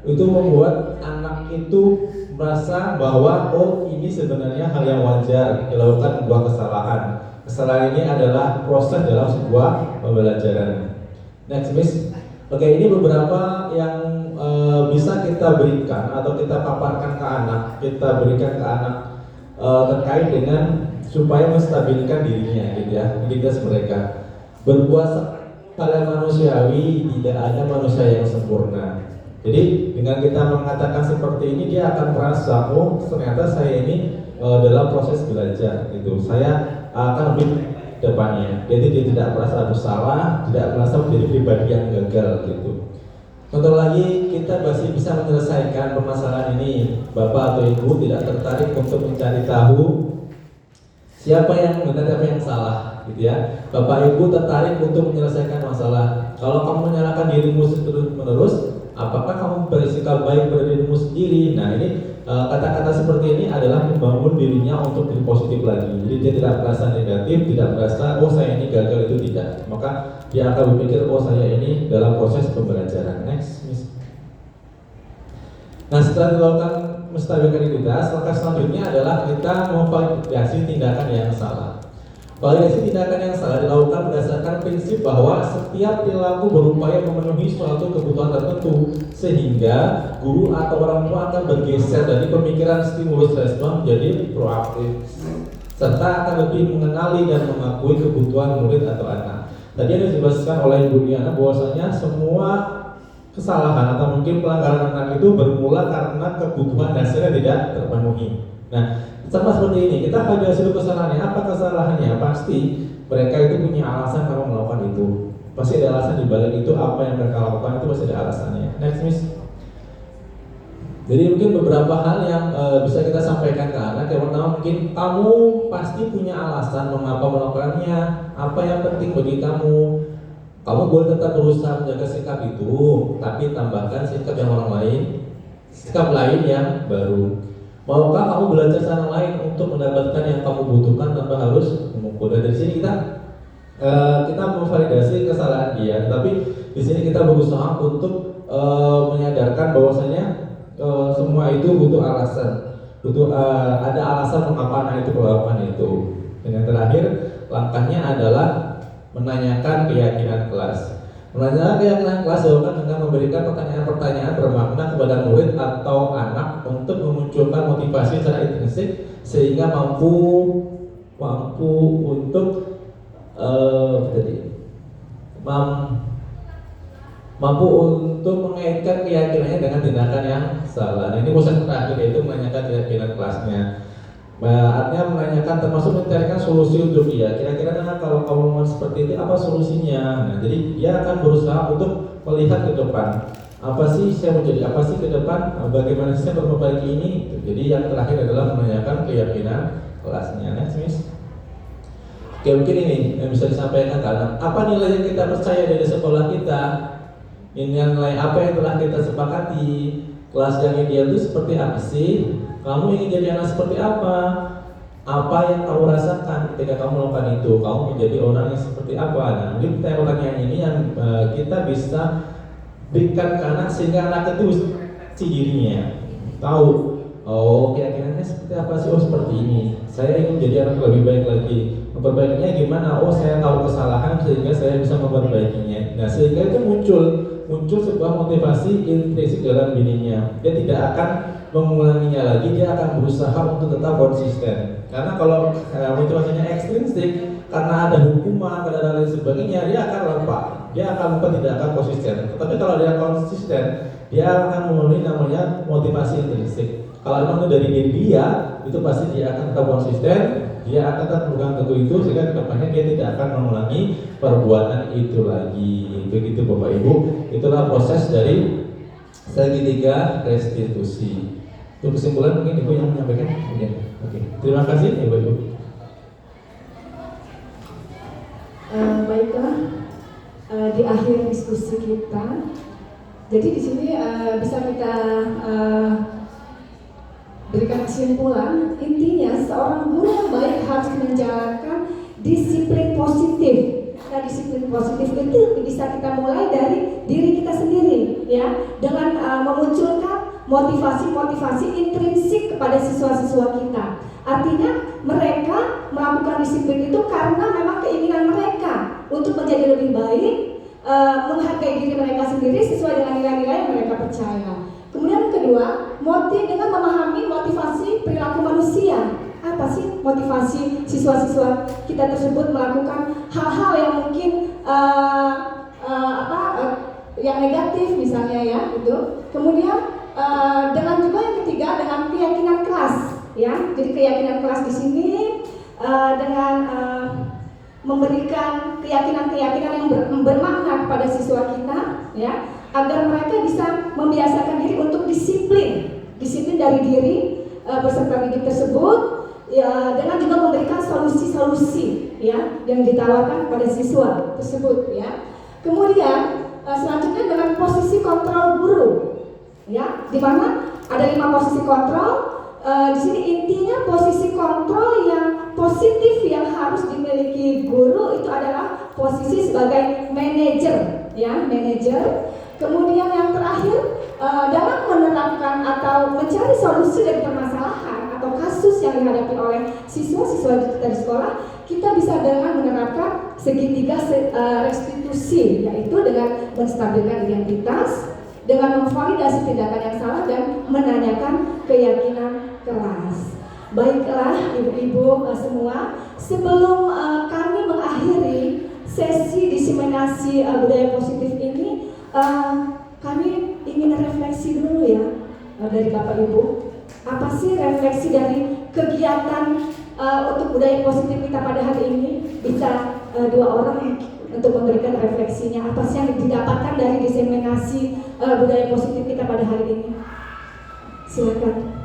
itu membuat anak itu merasa bahwa oh ini sebenarnya hal yang wajar dilakukan sebuah kesalahan. kesalahan ini adalah proses dalam sebuah pembelajaran. Next, Miss. Oke, ini beberapa yang bisa kita berikan atau kita paparkan ke anak, kita berikan ke anak terkait dengan supaya menstabilkan dirinya, gitu ya, identitas mereka. Berbuat pada manusiawi, tidak ada manusia yang sempurna. Jadi dengan kita mengatakan seperti ini, dia akan merasa, oh ternyata saya ini dalam proses belajar, gitu. Saya akan lebih depannya. Jadi dia tidak merasa bersalah, tidak merasa menjadi pribadi yang gagal, gitu. Contoh lagi, kita masih bisa menyelesaikan permasalahan ini. Bapak atau ibu tidak tertarik untuk mencari tahu siapa yang benar, siapa yang salah, gitu ya. Bapak ibu tertarik untuk menyelesaikan masalah. Kalau kamu menyalahkan dirimu terus-menerus, apakah kamu bersikap baik pada dirimu sendiri? Nah, ini kata-kata seperti ini adalah membangun dirinya untuk lebih positif lagi. Jadi dia tidak merasa negatif, tidak merasa oh saya ini gagal, itu tidak. Maka dia akan berpikir oh saya ini dalam proses pembelajaran. Next, Miss. Nah, setelah dilakukan menstabilkan identitas, langkah selanjutnya adalah kita memvalidasi tindakan yang salah. Validasi tindakan yang salah dilakukan berdasarkan prinsip bahwa setiap perilaku berupaya memenuhi suatu kebutuhan tertentu, sehingga guru atau orang tua akan bergeser dari pemikiran stimulus respon menjadi proaktif, serta akan lebih mengenali dan mengakui kebutuhan murid atau anak. Tadi ada dijelaskan oleh Ibu Diana bahwasanya semua kesalahan atau mungkin pelanggaran anak itu bermula karena kebutuhan dasarnya tidak terpenuhi. Nah, sama seperti ini, kita pada hasil kesalahannya, apa kesalahannya? Pasti mereka itu punya alasan kalau melakukan itu. Pasti ada alasan di balik itu, apa yang mereka lakukan itu pasti ada alasannya. Next, Miss. Jadi mungkin beberapa hal yang bisa kita sampaikan ke anak. Yang pertama, mungkin kamu pasti punya alasan mengapa melakukannya. Apa yang penting bagi kamu? Kamu boleh tetap berusaha menjaga sikap itu, tapi tambahkan sikap yang orang lain, sikap lain yang baru. Maukah kamu belajar cara lain untuk mendapatkan yang kamu butuhkan tanpa harus memukul? Dan dari sini kita memvalidasi kesalahan dia, tapi di sini kita berusaha untuk menyadarkan bahwasanya semua itu butuh alasan, ada alasan mengapa anak itu melakukan itu. Dan yang terakhir, langkahnya adalah menanyakan keyakinan kelas. Menanyakan keyakinan kelas dilakukan dengan memberikan pertanyaan-pertanyaan bermakna kepada murid atau anak untuk memunculkan motivasi secara intrinsik sehingga mampu untuk mampu untuk mengaitkan keyakinannya dengan tindakan yang salah. Nah, ini proses terakhir yaitu menanyakan keyakinan kelasnya. Artinya menanyakan termasuk mencarikan solusi untuk dia. Kira-kira kalau kamu mau seperti itu apa solusinya? Nah, jadi dia akan berusaha untuk melihat ke depan. Apa sih saya mau jadi apa sih ke depan? Bagaimana sih saya memperbaiki ini? Jadi yang terakhir adalah menanyakan keyakinan kelasnya. Next, Miss. Oke, mungkin ini yang bisa disampaikan karena apa nilai yang kita percaya dari sekolah kita? Ini nilai apa yang telah kita sepakati? Kelas yang ideal itu seperti apa sih? Kamu ingin jadi anak seperti apa? Apa yang kamu rasakan ketika kamu melakukan itu? Kamu menjadi orang yang seperti apa? Nah, mungkin pertanyaan ini yang kita bisa berikan ke anak sehingga anak itu si dirinya tahu. Oh, keyakinannya seperti apa sih? Oh, seperti ini. Saya ingin jadi anak lebih baik lagi. Memperbaikinya gimana? Oh, saya tahu kesalahan sehingga saya bisa memperbaikinya. Nah, sehingga itu muncul sebuah motivasi intrinsik dalam dirinya. Dia tidak akan mengulanginya lagi, dia akan berusaha untuk tetap konsisten. Karena kalau motivasinya ekstrinsik, karena ada hukuman, karena lain sebagainya, dia akan lupa. Dia akan lupa, tidak akan konsisten. Tetapi kalau dia konsisten, dia akan memenuhi namanya motivasi intrinsik. Kalau memang itu dari diri dia, itu pasti dia akan tetap konsisten, dia akan tetap berpegang teguh itu sehingga kedepannya dia tidak akan mengulangi perbuatan itu lagi. Begitu Bapak Ibu, itulah proses dari segitiga restitusi. Untuk kesimpulan mungkin Ibu yang menyampaikan. Oke. Terima kasih Ibu. Baiklah, di akhir diskusi kita, jadi di sini bisa kita berikan kesimpulan. Intinya seorang guru yang baik harus menjalankan disiplin positif. Nah, disiplin positif itu bisa kita mulai dari diri kita sendiri. ya dengan memunculkan motivasi-motivasi intrinsik kepada siswa-siswa kita. Artinya mereka melakukan disiplin itu karena memang keinginan mereka untuk menjadi lebih baik, menghargai diri mereka sendiri sesuai dengan nilai-nilai yang mereka percaya. Kemudian kedua, dengan memahami motivasi perilaku manusia. Apa sih motivasi siswa-siswa kita tersebut melakukan hal-hal yang mungkin yang negatif misalnya ya itu. Kemudian dengan juga yang ketiga dengan keyakinan kelas ya. Jadi keyakinan kelas di sini dengan memberikan keyakinan-keyakinan yang bermakna kepada siswa kita ya, agar mereka bisa membiasakan diri untuk disiplin dari diri peserta didik tersebut ya, dengan juga memberikan solusi-solusi ya yang ditawarkan kepada siswa tersebut ya. Kemudian selanjutnya dengan posisi kontrol guru ya, di mana ada 5 posisi kontrol. Di sini intinya posisi kontrol yang positif yang harus dimiliki guru itu adalah posisi sebagai manajer ya, manajer. Kemudian yang terakhir dalam menerapkan atau mencari solusi dari permasalahan atau kasus yang dihadapi oleh siswa-siswa kita di sekolah, kita bisa dengan menerapkan segitiga restitusi, yaitu dengan menstabilkan identitas, dengan memvalidasi tindakan yang salah, dan menanyakan keyakinan kelas. Baiklah ibu-ibu semua, sebelum kami mengakhiri sesi diseminasi budaya positif ini, kami ingin refleksi dulu ya dari Bapak Ibu. Apa sih refleksi dari kegiatan untuk budaya positif kita pada hari ini? Bisa 2 orang untuk memberikan refleksinya. Apa sih yang didapatkan dari diseminasi budaya positif kita pada hari ini? Silakan.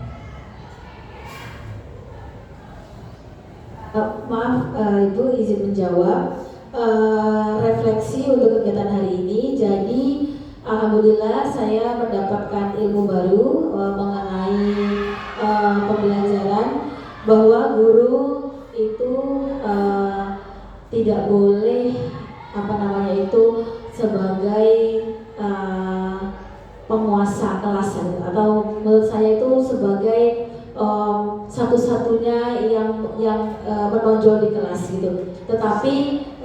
Maaf Ibu, izin menjawab. Refleksi untuk kegiatan hari ini. Jadi alhamdulillah saya mendapatkan ilmu baru mengenai pembelajaran, bahwa guru itu tidak boleh sebagai penguasa kelas, atau menurut saya itu sebagai satu-satunya yang menonjol di kelas gitu. Tetapi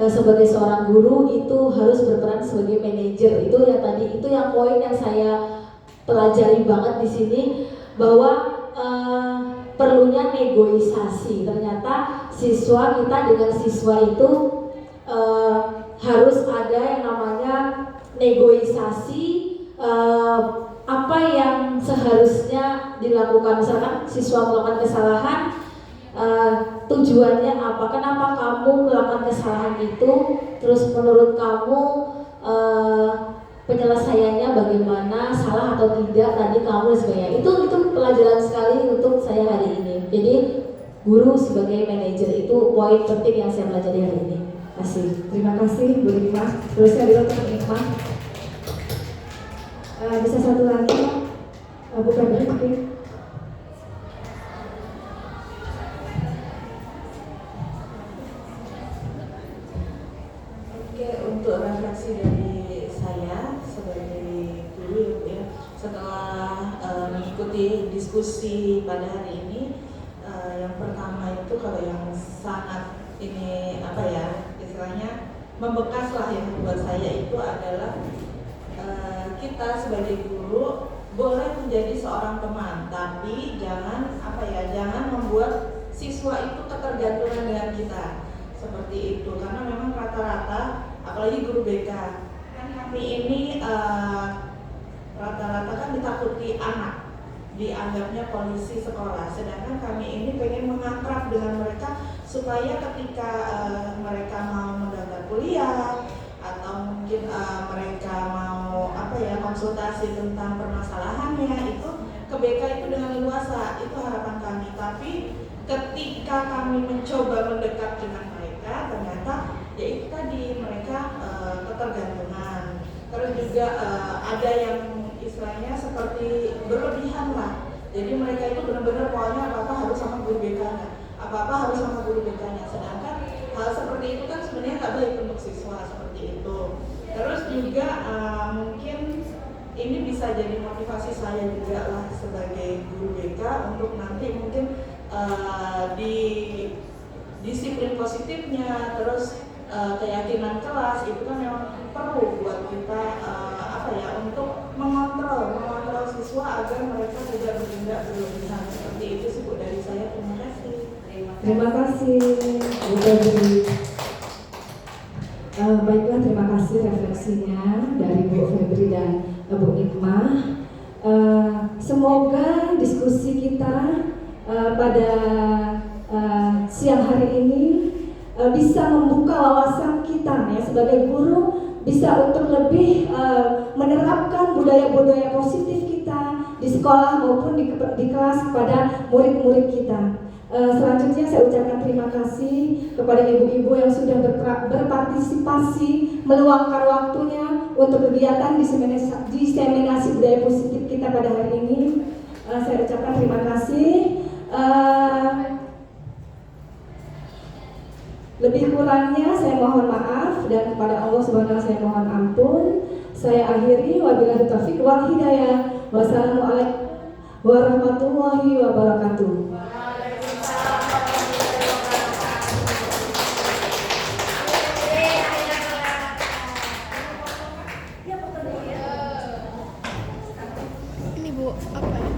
sebagai seorang guru itu harus berperan sebagai manajer. Itu yang poin yang saya pelajari banget di sini, bahwa perlunya negosiasi. Ternyata siswa kita dengan siswa itu harus ada yang namanya negosiasi. Apa yang seharusnya dilakukan, misalkan siswa melakukan kesalahan, tujuannya apa, kenapa kamu melakukan kesalahan itu, terus menurut kamu penyelesaiannya bagaimana, salah atau tidak tadi kamu, dan sebagainya. Itu pelajaran sekali untuk saya hari ini. Jadi guru sebagai manajer itu poin penting yang saya pelajari hari ini. Terima kasih Bu Rima. Terus saya dulu Pak Rima. Bisa satu lagi Pak, bukan mungkin. Oke, untuk refleksi dari saya sebagai guru ya, setelah mengikuti diskusi pada hari ini, yang pertama itu kalau yang sangat ini istilahnya membekas lah yang buat saya itu adalah kita sebagai guru boleh menjadi seorang teman, tapi jangan membuat siswa itu ketergantungan dengan kita seperti itu, karena memang rata-rata apalagi guru BK kan kami ini rata-rata kan ditakuti anak, dianggapnya polisi sekolah, sedangkan kami ini pengen mengakrab dengan mereka supaya ketika mereka mau mendaftar kuliah atau mungkin mereka mau konsultasi tentang permasalahannya, itu ke BK itu dengan leluasa, itu harapan kami. Tapi ketika kami mencoba mendekat dengan mereka, ternyata ya itu tadi mereka ketergantungan. Terus juga ada yang istilahnya seperti berlebihan lah. Jadi mereka itu benar-benar pokoknya apa-apa harus sama guru BK-nya, apa-apa harus sama guru BK-nya. Sedangkan hal seperti itu kan sebenarnya nggak baik untuk siswa seperti itu. Terus juga mungkin ini bisa jadi motivasi saya juga lah sebagai guru BK untuk nanti mungkin di disiplin positifnya, terus keyakinan kelas itu kan memang perlu buat kita untuk mengontrol siswa agar mereka tidak bertindak berlebihan. Seperti itu sih Bu dari saya. Terima kasih. Terima kasih Bu Febri. Baiklah, terima kasih refleksinya dari Bu Febri dan Bu Hikmah. Semoga diskusi kita pada siang hari ini bisa membuka wawasan kita ya sebagai guru, bisa untuk lebih menerapkan budaya-budaya positif kita di sekolah maupun di kelas kepada murid-murid kita. Selanjutnya saya ucapkan terima kasih kepada ibu-ibu yang sudah berpartisipasi meluangkan waktunya untuk kegiatan diseminasi budaya positif kita pada hari ini. Saya ucapkan terima kasih. Lebih kurangnya saya mohon maaf dan kepada Allah Subhanahu wa taala saya mohon ampun. Saya akhiri, wabillahi taufiq wal hidayah. Wassalamualaikum warahmatullahi wabarakatuh. Ini Bu, apa ya?